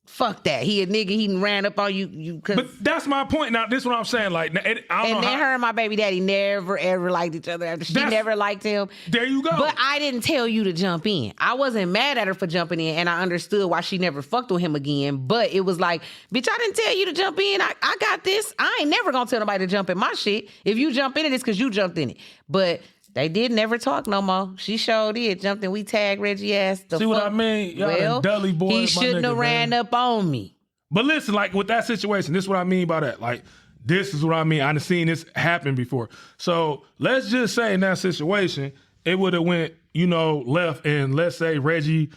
Fuck that. He a nigga. He ran up on you. But that's my point. Now, this is what I'm saying. Like, I don't know And then how, her and my baby daddy never, ever liked each other after. She never liked him. There you go. But I didn't tell you to jump in. I wasn't mad at her for jumping in, and I understood why she never fucked with him again. But it was like, bitch, I didn't tell you to jump in. I got this. I ain't never gonna tell nobody to jump in my shit. If you jump in it, it's because you jumped in it. But they did never talk no more. She sure did. Jumped in. We tagged Reggie ass. See what I mean? Y'all dully boys, he shouldn't have ran up on me. But listen, like with that situation, this is what I mean by that. Like, this is what I mean. I've seen this happen before. So let's just say in that situation, it would have went, left, and let's say Reggie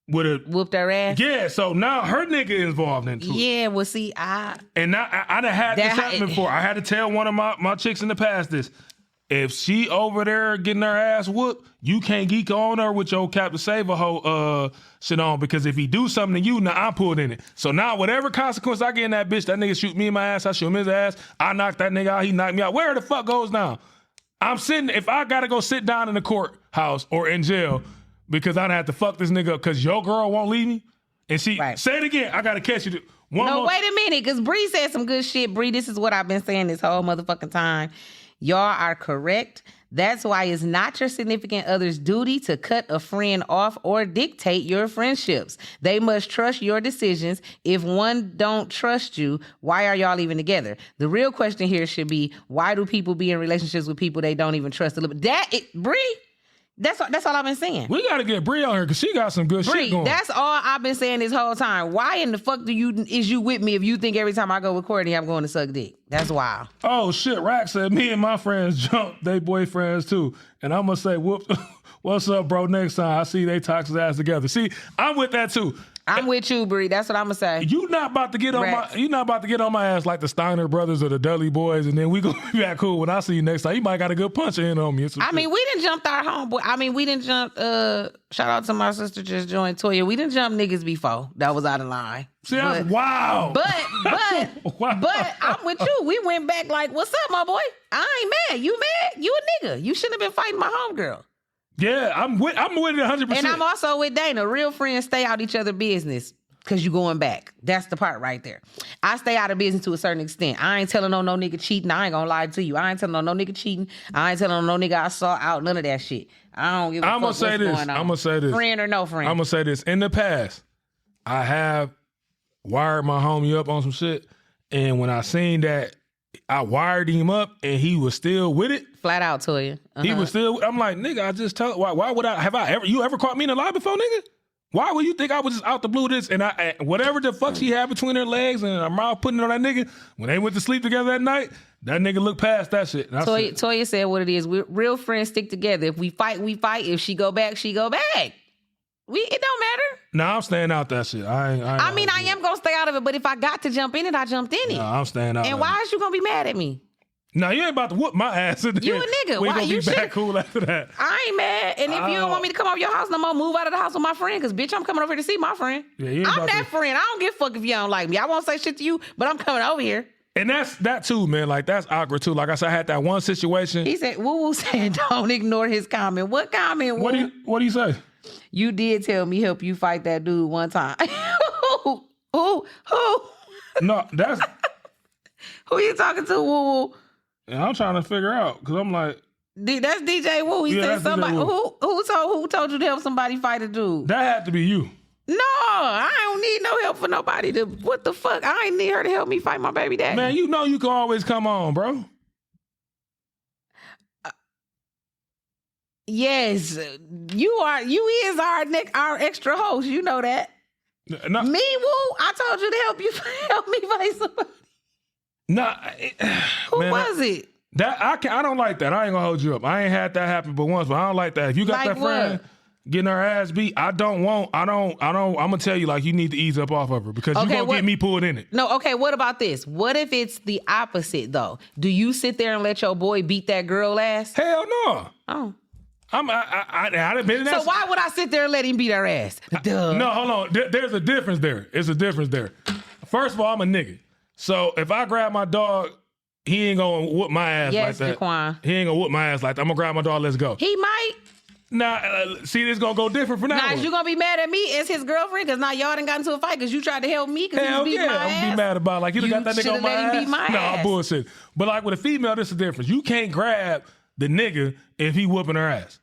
would have whooped her ass. Yeah, so now her nigga involved into it. Yeah, well, see, and now I done had this happen before. I had to tell one of my chicks in the past this. If she over there getting her ass whooped, you can't geek on her with your Captain Saver whole shit on, because if he do something to you, now I'm pulled in it. So now whatever consequence I get in that bitch, that nigga shoot me in my ass, I shoot him in his ass, I knock that nigga out, he knock me out. Where the fuck goes now? I'm sitting, if I gotta go sit down in the courthouse or in jail because I done have to fuck this nigga up because your girl won't leave me, and she, say it again, I gotta catch you. Wait a minute, because Bree said some good shit. Bree, this is what I've been saying this whole motherfucking time. Y'all are correct. That's why it's not your significant other's duty to cut a friend off or dictate your friendships. They must trust your decisions. If one don't trust you, why are y'all even together? The real question here should be, why do people be in relationships with people they don't even trust a little bit? Bree, that's all I've been saying. We got to get Bree on here because she got some good shit going. That's all I've been saying this whole time. Why in the fuck is you with me if you think every time I go with Courtney, I'm going to suck dick? That's wild. Oh, shit. Rack said, me and my friends jumped they boyfriends too. And I'm going to say, whoops, what's up, bro? Next time I see they toxic ass together. See, I'm with that too. I'm with you, Bree. That's what I'm gonna say. You not about to get on my ass like the Steiner brothers or the Dudley boys, and then we gonna be back cool when I see you next time. You might got a good punch in on me. We didn't jump our homeboy. We didn't jump. Shout out to my sister just joined Toya. We didn't jump niggas before. That was out of line. See, that's wow. But but I'm with you. We went back like, what's up, my boy? I ain't mad. You mad? You a nigga. You shouldn't have been fighting my homegirl. Yeah, I'm with it 100%. And I'm also with Dana. Real friends stay out each other business because you going back. That's the part right there. I stay out of business to a certain extent. I ain't telling no nigga cheating. I ain't gonna lie to you. I ain't telling no nigga cheating. I ain't telling no nigga I saw out. None of that shit. I don't give a fuck what's going on. I'm gonna say this. Friend or no friend. I'm gonna say this. In the past, I have wired my homie up on some shit, and when I seen that I wired him up and he was still with it. Flat out, Toya. He was still, I'm like, nigga, I just tell, why would you ever caught me in a lie before, nigga? Why would you think I was just out the blue this? And whatever the fuck she had between her legs and her mouth putting it on that nigga, when they went to sleep together that night, that nigga looked past that shit. Toya said what it is. Real friends stick together. If we fight, we fight. If she go back, she go back. It don't matter. No, I'm staying out that shit. I am gonna stay out of it, but if I got to jump in it, I jumped in it. No, I'm staying out. And why is you gonna be mad at me? No, you ain't about to whoop my ass. You a nigga. We gonna be back cool after that. I ain't mad. And if you don't want me to come over your house no more, move out of the house with my friend. Because, bitch, I'm coming over here to see my friend. Yeah, I'm that friend. I don't give a fuck if you don't like me. I won't say shit to you, but I'm coming over here. And that's that too, man. Like, that's awkward too. Like I said, I had that one situation. He said, Woo said, don't ignore his comment. What comment, Woo? What do you say? You did tell me help you fight that dude one time. Who? No, that's... Who you talking to, Woo? And I'm trying to figure out, because I'm like... That's DJ Woo. He said somebody... Who told you to help somebody fight a dude? That had to be you. No, I don't need no help for nobody to... What the fuck? I ain't need her to help me fight my baby daddy. Man, you know you can always come on, bro. Yes, you is our extra host. You know that. No. Me, Woo, I told you to help me fight somebody. Nah, who was it? That I don't like that. I ain't gonna hold you up. I ain't had that happen but once, but I don't like that. If you got like that friend getting her ass beat, I'm gonna tell you, like, you need to ease up off of her because you gonna get me pulled in it. No, okay, what about this? What if it's the opposite though? Do you sit there and let your boy beat that girl ass? Hell no. Oh. I done been in that. So why would I sit there and let him beat her ass? Duh. No, hold on. There's a difference there. It's a difference there. First of all, I'm a nigga. So if I grab my dog, he ain't gonna whoop my ass like that. Jaquan. He ain't gonna whoop my ass like that. I'm gonna grab my dog, let's go. He might. Now, see, this gonna go different for now. Now, is you gonna be mad at me as his girlfriend? Because now y'all done got into a fight because you tried to help me because you was beating my ass? I'm gonna be mad about it. Like, you got that nigga on my ass. Beat my ass. Bullshit. But like with a female, this is the difference. You can't grab the nigga if he whooping her ass.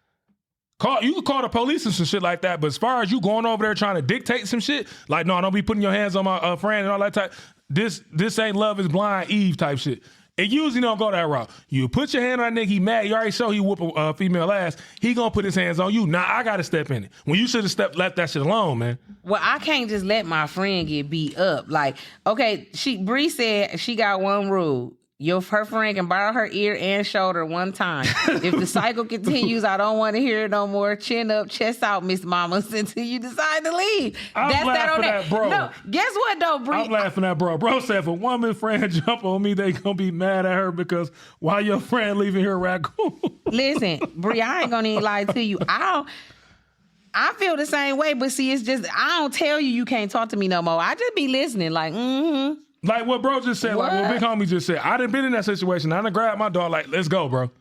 You can call the police and some shit like that, but as far as you going over there trying to dictate some shit, like, no, don't be putting your hands on my friend and all that type. This ain't Love is Blind Eve type shit. It usually don't go that route. You put your hand on that nigga, he mad. You already show he whoop a female ass. He gonna put his hands on you. Now I gotta step in it. When you should have left that shit alone, man. Well, I can't just let my friend get beat up. Like, okay, Bree said she got one rule. Her friend can borrow her ear and shoulder one time. If the cycle continues, I don't want to hear it no more. Chin up, chest out, Miss Mamas, until you decide to leave. I'm laughing at bro. No, guess what though, Bree? I'm laughing at bro. Bro said if a woman friend jump on me, they gonna be mad at her because why your friend leaving here raccoon? Listen, Bree, I ain't gonna even lie to you. I feel the same way, but see, it's just I don't tell you can't talk to me no more. I just be listening, like, Like what bro just said, like what big homie just said. I done been in that situation. I done grabbed my dog, like, let's go, bro.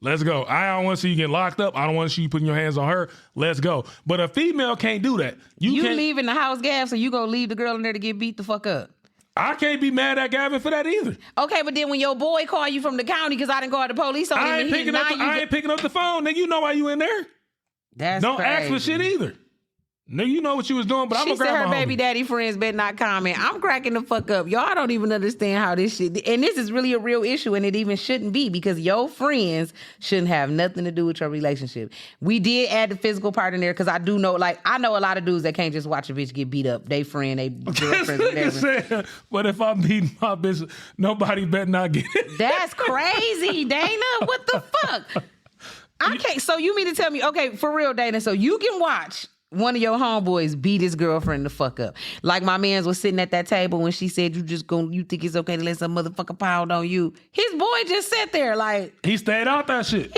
Let's go. I don't want to see you get locked up. I don't want to see you putting your hands on her. Let's go. But a female can't do that. You can't, leaving the house, Gav, so you gonna leave the girl in there to get beat the fuck up. I can't be mad at Gavin for that either. Okay, but then when your boy call you from the county because I didn't call the police on him, I ain't picking up the phone. Nigga, you know why you in there. Don't ask for shit either. Nigga, you know what you was doing, but I'm gonna grab my homie. She said her baby daddy friends better not comment. I'm cracking the fuck up. Y'all don't even understand how this shit, and this is really a real issue, and it even shouldn't be because your friends shouldn't have nothing to do with your relationship. We did add the physical part in there because I do know, like, I know a lot of dudes that can't just watch a bitch get beat up. They friend, they girlfriend, whatever. But if I'm beating my bitch, nobody better not get it. That's crazy, Dana. What the fuck? I can't. So you mean to tell me, okay, for real, Dana, so you can watch one of your homeboys beat his girlfriend the fuck up. Like my mans was sitting at that table when she said, you think it's okay to let some motherfucker pound on you. His boy just sat there like. He stayed out that shit.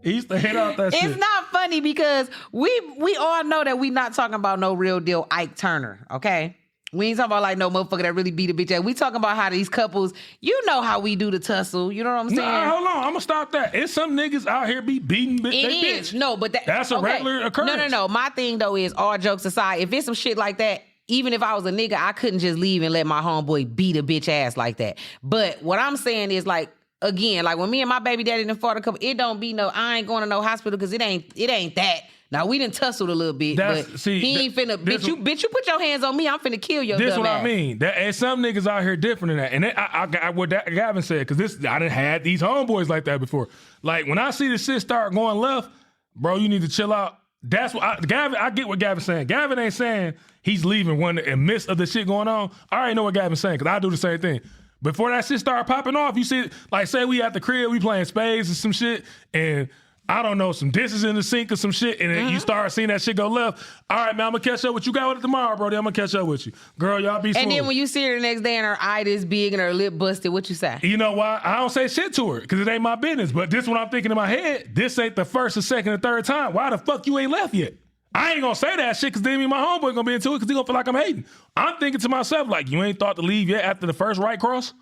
He stayed out that shit. It's not funny because we all know that we not talking about no real deal Ike Turner, okay? We ain't talking about like no motherfucker that really beat a bitch ass. We talking about how these couples, you know how we do the tussle. You know what I'm saying? Nah, hold on. I'm gonna stop that. It's some niggas out here be beating bitch. No, but that's a regular occurrence. No. My thing though is, all jokes aside, if it's some shit like that, even if I was a nigga, I couldn't just leave and let my homeboy beat a bitch ass like that. But what I'm saying is, like, again, like when me and my baby daddy done fought a couple, it don't be no, I ain't going to no hospital because it ain't that. Now, we done tussled a little bit, but he ain't finna, bitch, you put your hands on me, I'm finna kill your dumb ass. This what I mean. And some niggas out here different than that. And I what Gavin said, because I done had these homeboys like that before. Like, when I see the shit start going left, bro, you need to chill out. That's what I get what Gavin's saying. Gavin ain't saying he's leaving when in the midst of the shit going on. I already know what Gavin's saying, because I do the same thing. Before that shit start popping off, you see, like, say we at the crib, we playing spades or some shit, and I don't know, some dishes in the sink or some shit, and then you start seeing that shit go left. All right, man, I'm going to catch up with you. Got with it tomorrow, bro. Then I'm going to catch up with you. Girl, y'all be smooth. And then when you see her the next day and her eye this big and her lip busted, what you say? You know why? I don't say shit to her because it ain't my business. But this what I'm thinking in my head. This ain't the first or second or third time. Why the fuck you ain't left yet? I ain't going to say that shit because then me and my homeboy going to be into it because he going to feel like I'm hating. I'm thinking to myself, like, you ain't thought to leave yet after the first right cross?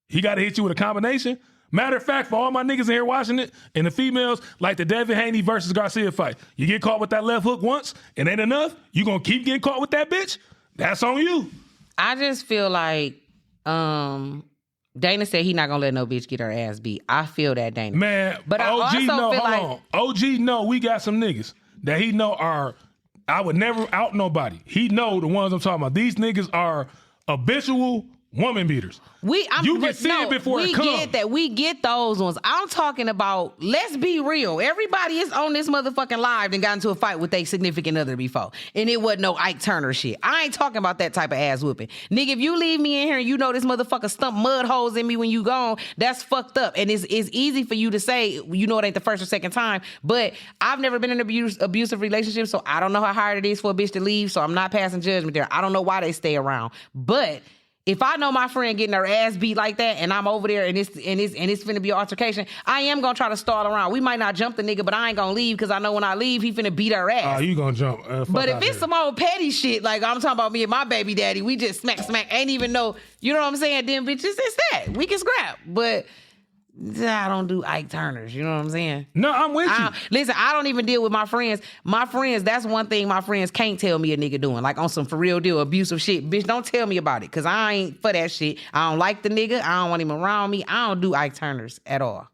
He got to hit you with a combination? Matter of fact, for all my niggas in here watching it, and the females, like the Devin Haney versus Garcia fight, you get caught with that left hook once, and ain't enough, you gonna keep getting caught with that bitch? That's on you. I just feel like Dana said he not gonna let no bitch get her ass beat. I feel that, Dana. Man, but I also feel like OG know we got some niggas that he know are, I would never out nobody. He know the ones I'm talking about. These niggas are habitual woman beaters. You can see it before it comes. We get that. We get those ones. I'm talking about, let's be real. Everybody is on this motherfucking live and got into a fight with their significant other before. And it wasn't no Ike Turner shit. I ain't talking about that type of ass whooping. Nigga, if you leave me in here and you know this motherfucker stump mud holes in me when you gone, that's fucked up. And it's easy for you to say, you know, it ain't the first or second time. But I've never been in an abusive relationship, so I don't know how hard it is for a bitch to leave, so I'm not passing judgment there. I don't know why they stay around. But if I know my friend getting her ass beat like that and I'm over there and it's finna be an altercation, I am gonna try to stall around. We might not jump the nigga, but I ain't gonna leave because I know when I leave, he finna beat her ass. Oh, you gonna jump. But if it's some old petty shit, like I'm talking about me and my baby daddy, we just smack, ain't even know, you know what I'm saying? Then bitches, it's that. We can scrap. But I don't do Ike Turners. You know what I'm saying? No, I'm with you. Listen, I don't even deal with my friends. My friends, that's one thing my friends can't tell me a nigga doing. Like on some for real deal, abusive shit. Bitch, don't tell me about it. Cause I ain't for that shit. I don't like the nigga. I don't want him around me. I don't do Ike Turners at all.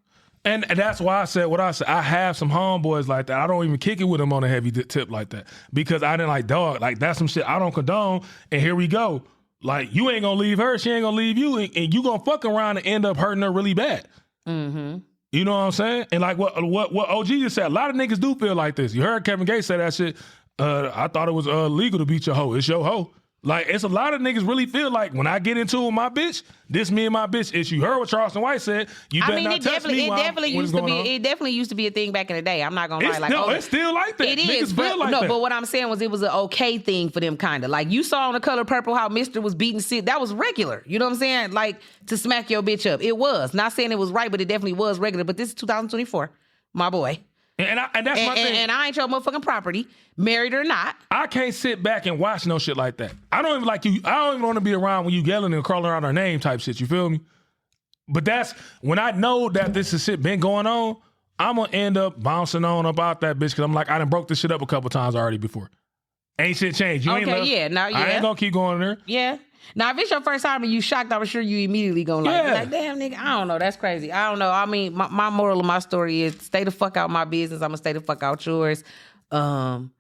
And that's why I said what I said. I have some homeboys like that. I don't even kick it with them on a heavy tip like that. Because I didn't like, dog, like that's some shit I don't condone. And here we go. Like, you ain't gonna leave her, she ain't gonna leave you, and you gonna fuck around and end up hurting her really bad. Mm-hmm. You know what I'm saying? And like what OG just said, a lot of niggas do feel like this. You heard Kevin Gates say that shit. I thought it was illegal to beat your hoe. It's your hoe. Like, it's a lot of niggas really feel like when I get into it with my bitch, this me and my bitch issue. You heard what Charleston White said. You better not touch me. It definitely used to be a thing back in the day. I'm not gonna lie. Like, it's still like that. It niggas is, feel like that. but what I'm saying was it was an okay thing for them, kind of. Like, you saw on The Color Purple how Mr. was beating Sid. That was regular. You know what I'm saying? Like, to smack your bitch up. It was. Not saying it was right, but it definitely was regular. But this is 2024, my boy. And that's my thing. And I ain't your motherfucking property, married or not. I can't sit back and watch no shit like that. I don't even like you. I don't even want to be around when you yelling and calling out our name type shit. You feel me? But that's when I know that this is shit been going on, I'm going to end up bouncing on about that bitch because I'm like, I done broke this shit up a couple times already before. Ain't shit changed. You ain't love. Yeah. I ain't going to keep going there. Yeah. Now, if it's your first time and you shocked, I'm sure you immediately gonna be like, damn, nigga, I don't know. That's crazy. I don't know. I mean, my moral of my story is stay the fuck out my business. I'm gonna stay the fuck out yours. And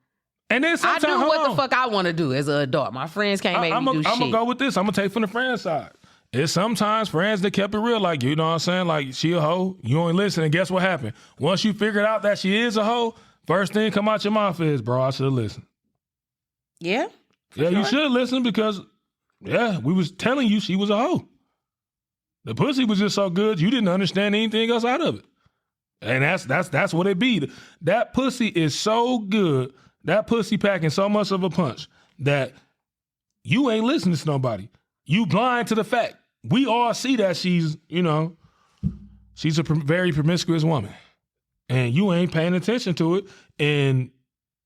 then sometimes, I do what the fuck I want to do as an adult. My friends can't make me do shit. I'm gonna go with this. I'm gonna take from the friend side. It's sometimes friends that kept it real, like, you know what I'm saying? Like, she a hoe, you only listen, and guess what happened? Once you figured out that she is a hoe, first thing come out your mouth is, bro, I should have listened. Yeah? Yeah, sure. You should have listened because... yeah, we was telling you she was a hoe. The pussy was just so good, you didn't understand anything else out of it. And that's what it be. That pussy is so good, that pussy packing so much of a punch that you ain't listening to nobody. You blind to the fact. We all see that she's, you know, she's a very promiscuous woman. And you ain't paying attention to it. And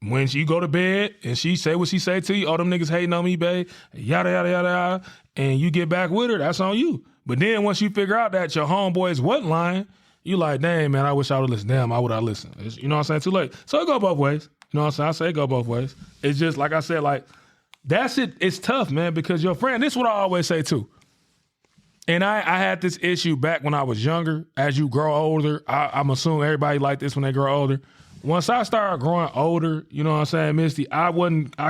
when you go to bed and she say what she say to you, all them niggas hating on me, babe, yada, yada, yada, yada, and you get back with her, that's on you. But then once you figure out that your homeboys wasn't lying, you like, dang, man, I wish I would listen. Damn, how would I listen? You know what I'm saying? Too late. So it go both ways. You know what I'm saying? I say it go both ways. It's just, like I said, like, that's it. It's tough, man, because your friend, this is what I always say too. And I had this issue back when I was younger. As you grow older, I'm assuming everybody like this when they grow older. Once I started growing older, you know what I'm saying, Misty, I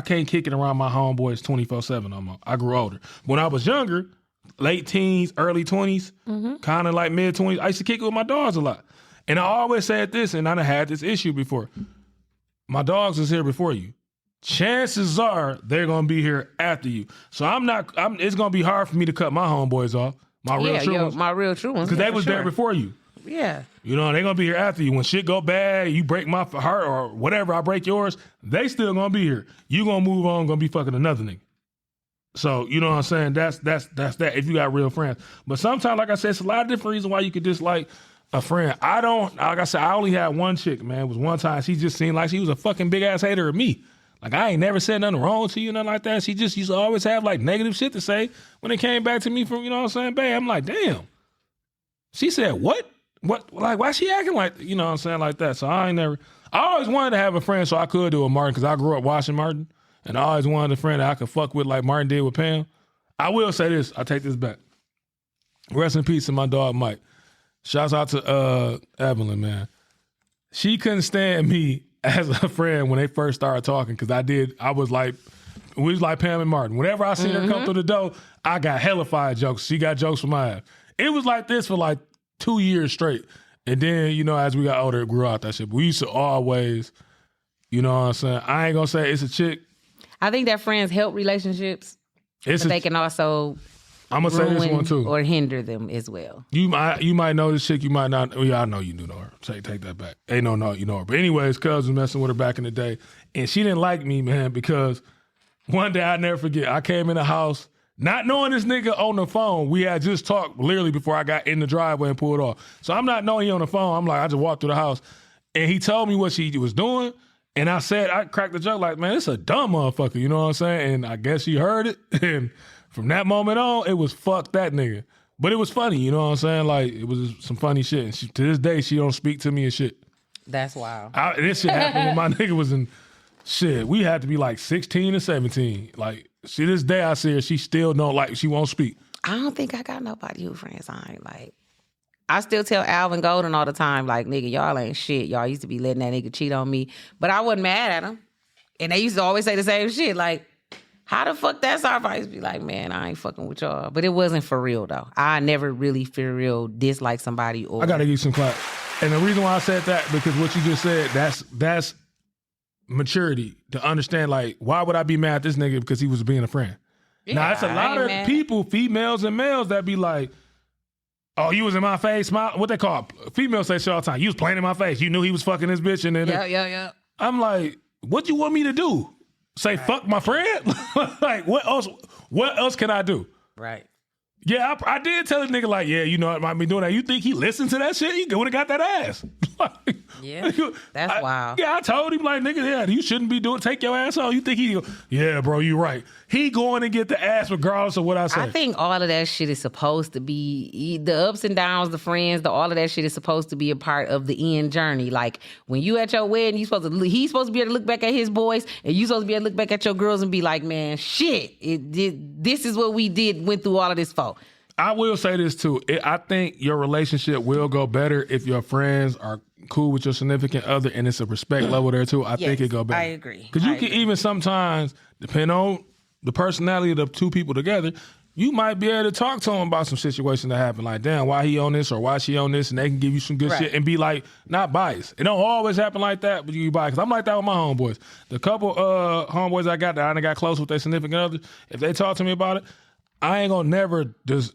can't kick it around my homeboys 24/7 no more. I grew older. When I was younger, late teens, early 20s, kind of like mid 20s, I used to kick it with my dogs a lot. And I always said this, and I done had this issue before. My dogs is here before you. Chances are they're gonna be here after you. So it's gonna be hard for me to cut my homeboys off. My real true ones. Because they was there before you. Yeah. You know, they're going to be here after you. When shit go bad, you break my heart or whatever, I break yours, they still going to be here. You going to move on, going to be fucking another nigga. So, you know what I'm saying? That's that if you got real friends. But sometimes, like I said, it's a lot of different reasons why you could dislike a friend. Like I said, I only had one chick, man. It was one time she just seemed like she was a fucking big ass hater of me. Like, I ain't never said nothing wrong to you, nothing like that. She just used to always have like negative shit to say when it came back to me from, you know what I'm saying, babe. I'm like, damn. She said, what? What, like, why she acting like, you know what I'm saying, like that? So I always wanted to have a friend so I could do a Martin, because I grew up watching Martin, and I always wanted a friend that I could fuck with like Martin did with Pam. I will say this, I take this back. Rest in peace to my dog Mike. Shouts out to Evelyn, man. She couldn't stand me as a friend when they first started talking, because we was like Pam and Martin. Whenever I seen her come through the door, I got hellified jokes. She got jokes from my ass. It was like this for like 2 years straight. And then, you know, as we got older, it grew out that shit. But we used to always, you know what I'm saying? I ain't gonna say it's a chick. I think that friends help relationships, but they can also I'm gonna say this one too, or hinder them as well. You might know this chick, you might not. Yeah, I know you do know her. Take that back. Ain't no, you know her. But anyways, cuz was messing with her back in the day, and she didn't like me, man, because one day I never forget. I came in the house. Not knowing this nigga on the phone, we had just talked literally before I got in the driveway and pulled off. So I'm not knowing he on the phone. I'm like, I just walked through the house, and he told me what she was doing, and I cracked the joke like, man, it's a dumb motherfucker, you know what I'm saying? And I guess she heard it, and from that moment on, it was fuck that nigga. But it was funny, you know what I'm saying? Like, it was some funny shit. And to this day, she don't speak to me and shit. That's wild. This shit happened when my nigga was in shit. We had to be like 16 and 17. Like, to this day, I see her, she still don't like, she won't speak. I don't think I got nobody who friends I ain't like. I still tell Alvin Golden all the time, like, nigga, y'all ain't shit. Y'all used to be letting that nigga cheat on me. But I wasn't mad at him. And they used to always say the same shit, like, how the fuck that's our fight? I used to be like, man, I ain't fucking with y'all. But it wasn't for real, though. I never really, for real, dislike somebody. Or I got to give you some clap. And the reason why I said that, because what you just said, that's maturity to understand, like, why would I be mad at this nigga because he was being a friend? Yeah, now, it's a lot of people, females and males, that be like, oh, you was in my face, smile. What they call it? Females say shit all the time. You was playing in my face. You knew he was fucking this bitch. And then Yeah. I'm like, what you want me to do? Say fuck my friend? Like, what else can I do? Right. Yeah, I did tell the nigga, like, yeah, you know, I might be doing that. You think he listened to that shit? He would have got that ass. Yeah, that's wild. Yeah, I told him, like, nigga, yeah, you shouldn't be doing, take your ass off. You think he go, yeah, bro, you right. He going to get the ass regardless of what I say. I think all of that shit is supposed to be, the ups and downs, the friends, all of that shit is supposed to be a part of the end journey. Like, when you at your wedding, he's supposed to be able to look back at his boys, and you supposed to be able to look back at your girls and be like, man, shit, this is what we went through all of this for. I will say this too. I think your relationship will go better if your friends are cool with your significant other and it's a respect level there too. I think it go better. I agree. Because you can even sometimes, depending on the personality of the two people together, you might be able to talk to them about some situation that happened. Like, damn, why he on this or why she on this? And they can give you some good shit and be like, not biased. It don't always happen like that, but you biased. Because I'm like that with my homeboys. The couple homeboys I got that I done got close with their significant other, if they talk to me about it, I ain't gonna never just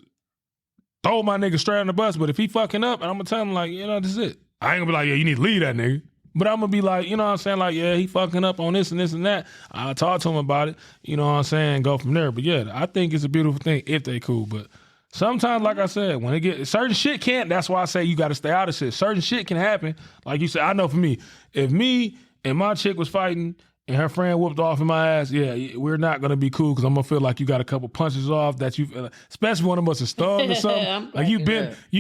throw my nigga straight on the bus. But if he fucking up, and I'm gonna tell him, like, you know, this is it. I ain't gonna be like, yeah, you need to leave that nigga. But I'm gonna be like, you know what I'm saying? Like, yeah, he fucking up on this and this and that. I'll talk to him about it, you know what I'm saying? Go from there. But yeah, I think it's a beautiful thing if they cool. But sometimes, like I said, when it get certain shit can't, that's why I say you gotta stay out of shit. Certain shit can happen. Like you said, I know for me, if me and my chick was fighting and her friend whooped off in my ass, yeah, we're not gonna be cool because I'm gonna feel like you got a couple punches off that you, especially one of us is stung or something. Like you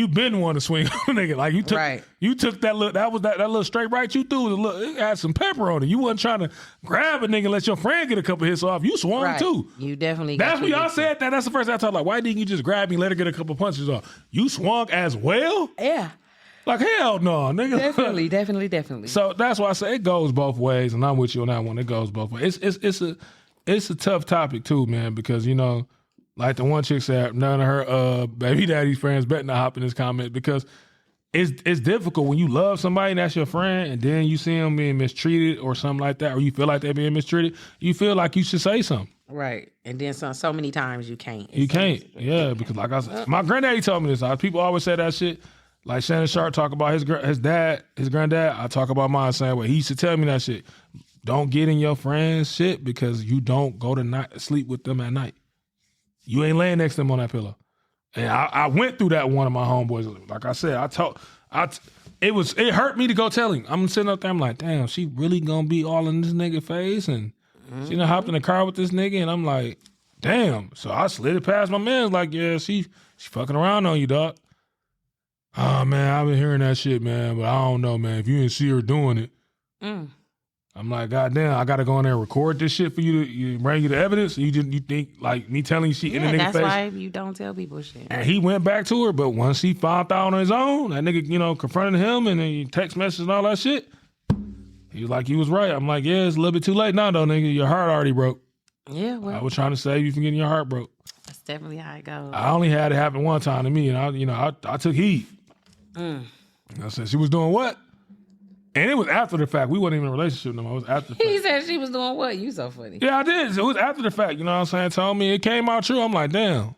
been one to swing on a nigga. Like you took that little, that little straight right you threw. It had some pepper on it. You wasn't trying to grab a nigga and let your friend get a couple hits off. You swung too. You definitely. That's when y'all said that. That's the first time I thought, like, why didn't you just grab me and let her get a couple punches off? You swung as well. Yeah. Like, hell no, nigga. Definitely. So that's why I say it goes both ways, and I'm with you on that one. It goes both ways. It's a tough topic too, man, because, you know, like the one chick said, none of her baby daddy's friends better not hop in this comment, because it's difficult when you love somebody and that's your friend, and then you see them being mistreated or something like that, or you feel like they're being mistreated. You feel like you should say something. Right. And then so many times you can't. You can't. Yeah, because like I said, my granddaddy told me this. People always say that shit. Like Shannon Sharp talk about his dad, his granddad. I talk about mine the same way. He used to tell me that shit. Don't get in your friend's shit because you don't go to sleep with them at night. You ain't laying next to them on that pillow. And I went through that with one of my homeboys. Like I said, it hurt me to go tell him. I'm sitting up there, I'm like, damn, she really gonna be all in this nigga face? And she done hopped in the car with this nigga, and I'm like, damn. So I slid it past my man, like, yeah, she fucking around on you, dog. Oh, man, I've been hearing that shit, man, but I don't know, man. If you didn't see her doing it, I'm like, goddamn, I got to go in there and record this shit for you to bring you the evidence? You think, like, me telling you she in the nigga face? That's why you don't tell people shit. And he went back to her, but once he found out on his own, that nigga, you know, confronted him and then he text messages and all that shit, he was like, he was right. I'm like, yeah, it's a little bit too late now, though, nigga. Your heart already broke. Yeah, well. I was trying to save you from getting your heart broke. That's definitely how it goes. I only had it happen one time to me, and I took heed. I said, she was doing what? And it was after the fact. We wasn't even in a relationship no more. It was after the fact. He said she was doing what? You so funny. Yeah, I did. It was after the fact. You know what I'm saying? Told me it came out true. I'm like, damn.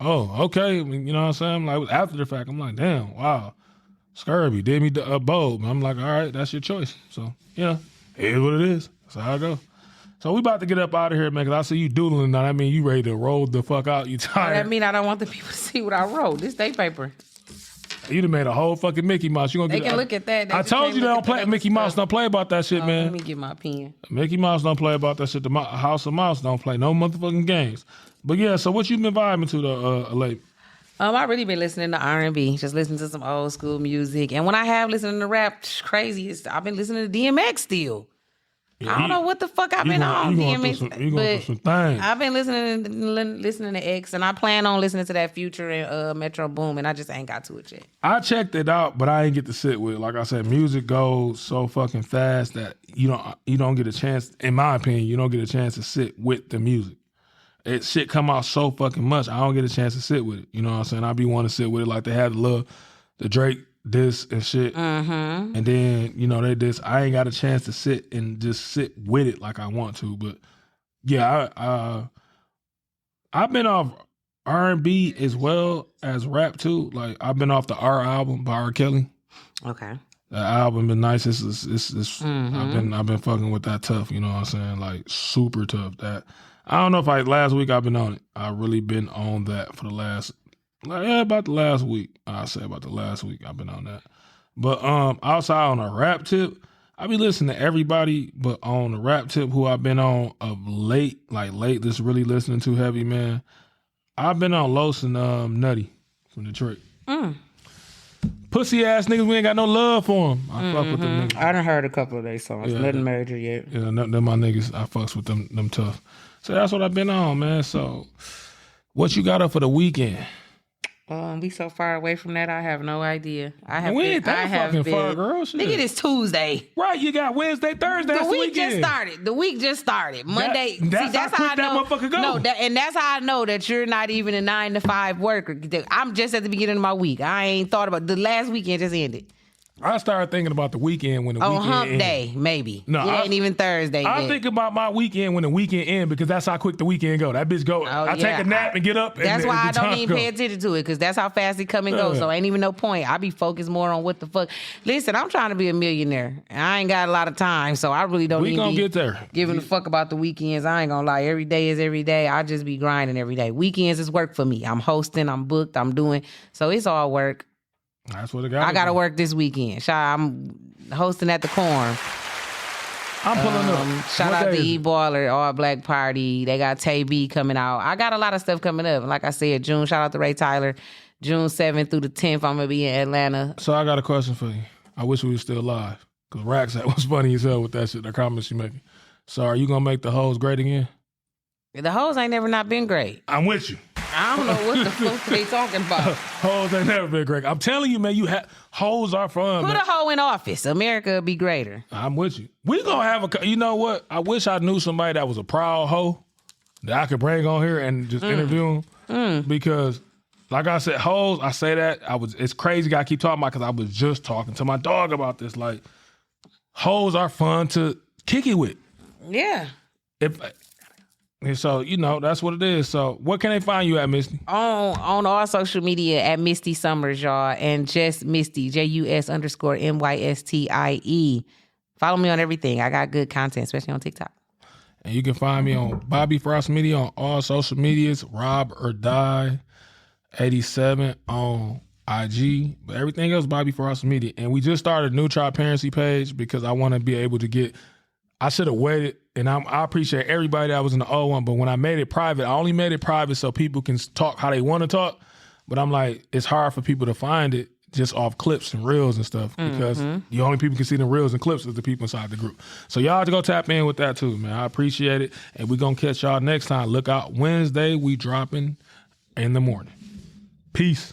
Oh, okay. You know what I'm saying? I'm like, it was after the fact. I'm like, damn, wow. Scurvy did me bold. I'm like, all right, that's your choice. So, yeah, it is what it is. That's how I go. So we about to get up out of here, man, because I see you doodling now. I mean, you ready to roll the fuck out. You tired. That mean I don't want the people to see what I wrote. This day paper. You done made a whole fucking Mickey Mouse. They can look at that. I told you they don't play. Mickey Mouse don't play about that shit, man. Let me get my pen. Mickey Mouse don't play about that shit. The House of Mouse don't play no motherfucking games. But yeah, so what you been vibing to, late? I really been listening to R&B, just listening to some old school music. And when I have listening to rap, crazy, I've been listening to DMX still. Yeah, I don't know what the fuck I've been on DMX, you going through some things. I've been listening to X, and I plan on listening to that Future and Metro Boom, and I just ain't got to it yet. I checked it out, but I ain't get to sit with it. Like I said, music goes so fucking fast that you don't get a chance. In my opinion, you don't get a chance to sit with the music. Shit come out so fucking much. I don't get a chance to sit with it. You know what I'm saying? I be wanting to sit with it like they had the Drake diss and shit. Mm-hmm. And then, they diss. I ain't got a chance to sit and just sit with it like I want to. But yeah, I've been off R&B as well as rap too. Like I've been off the R album by R. Kelly. Okay. That album been nice. I've been fucking with that tough, you know what I'm saying? Like super tough. That I don't know if last week I've been on it. I've really been on that for the last about the last week. I'll say about the last week I've been on that. But outside on a rap tip, I be listening to everybody, but on the rap tip who I've been on of late, this really listening to heavy, man. I've been on Los and Nutty from Detroit. Pussy ass niggas, we ain't got no love for them. I fuck with them niggas. I done heard a couple of their songs. Yeah, Nothing major yet. Yeah, them my niggas. I fucks with them tough. So that's what I've been on, man. So what you got up for the weekend? We so far away from that, I have no idea. We ain't that fucking far, girl. Shit. Nigga, it's Tuesday. Right, you got Wednesday, Thursday. The week just started. Monday. That's how that motherfucker go. No, and that's how I know that you're not even a 9-to-5 worker. I'm just at the beginning of my week. I ain't thought about the last weekend just ended. I started thinking about the weekend when the weekend hump ended. day, maybe. No, it ain't even Thursday I yet. think about my weekend when the weekend end because that's how quick the weekend go. That bitch go. I take a nap and get up. That's why I don't even pay attention to it because that's how fast it come and go. So ain't even no point. I be focused more on what the fuck. Listen, I'm trying to be a millionaire. I ain't got a lot of time, so I really don't even get there. Giving a fuck about the weekends. I ain't gonna lie. Every day is every day. I just be grinding every day. Weekends is work for me. I'm hosting. I'm booked. I'm doing. So it's all work. That's what it got. I got to work this weekend. I'm hosting at the Corn. I'm pulling up. Shout out to E-Baller, All Black Party. They got Tay B coming out. I got a lot of stuff coming up. Like I said, June, shout out to Ray Tyler. June 7th through the 10th, I'm going to be in Atlanta. So I got a question for you. I wish we were still live. Because Rack said was funny as hell with that shit, the comments you making. So are you going to make the hoes great again? The hoes ain't never not been great. I'm with you. I don't know what the fuck they talking about. Hoes ain't never been great. I'm telling you, man, hoes are fun. Put a hoe in office. America will be greater. I'm with you. We gonna have you know what? I wish I knew somebody that was a proud hoe that I could bring on here and just interview them. Because, like I said, hoes, I say that, it's crazy I keep talking about because I was just talking to my dog about this. Like, hoes are fun to kick it with. Yeah. And so, that's what it is. So, what can they find you at, Misty? On all social media at Misty Summers, y'all. And just Misty, JUS_MYSTIE. Follow me on everything. I got good content, especially on TikTok. And you can find me on Bobby Frost Media on all social medias. Rob or Die 87 on IG. But everything else, Bobby Frost Media. And we just started a new transparency page because I want to be able to get... I should have waited, and I appreciate everybody that was in the old one, but when I made it private, I only made it private so people can talk how they want to talk, but I'm like, it's hard for people to find it just off clips and reels and stuff because the only people can see the reels and clips is the people inside the group. So y'all have to go tap in with that too, man. I appreciate it, and we're going to catch y'all next time. Look out, Wednesday, we dropping in the morning. Peace.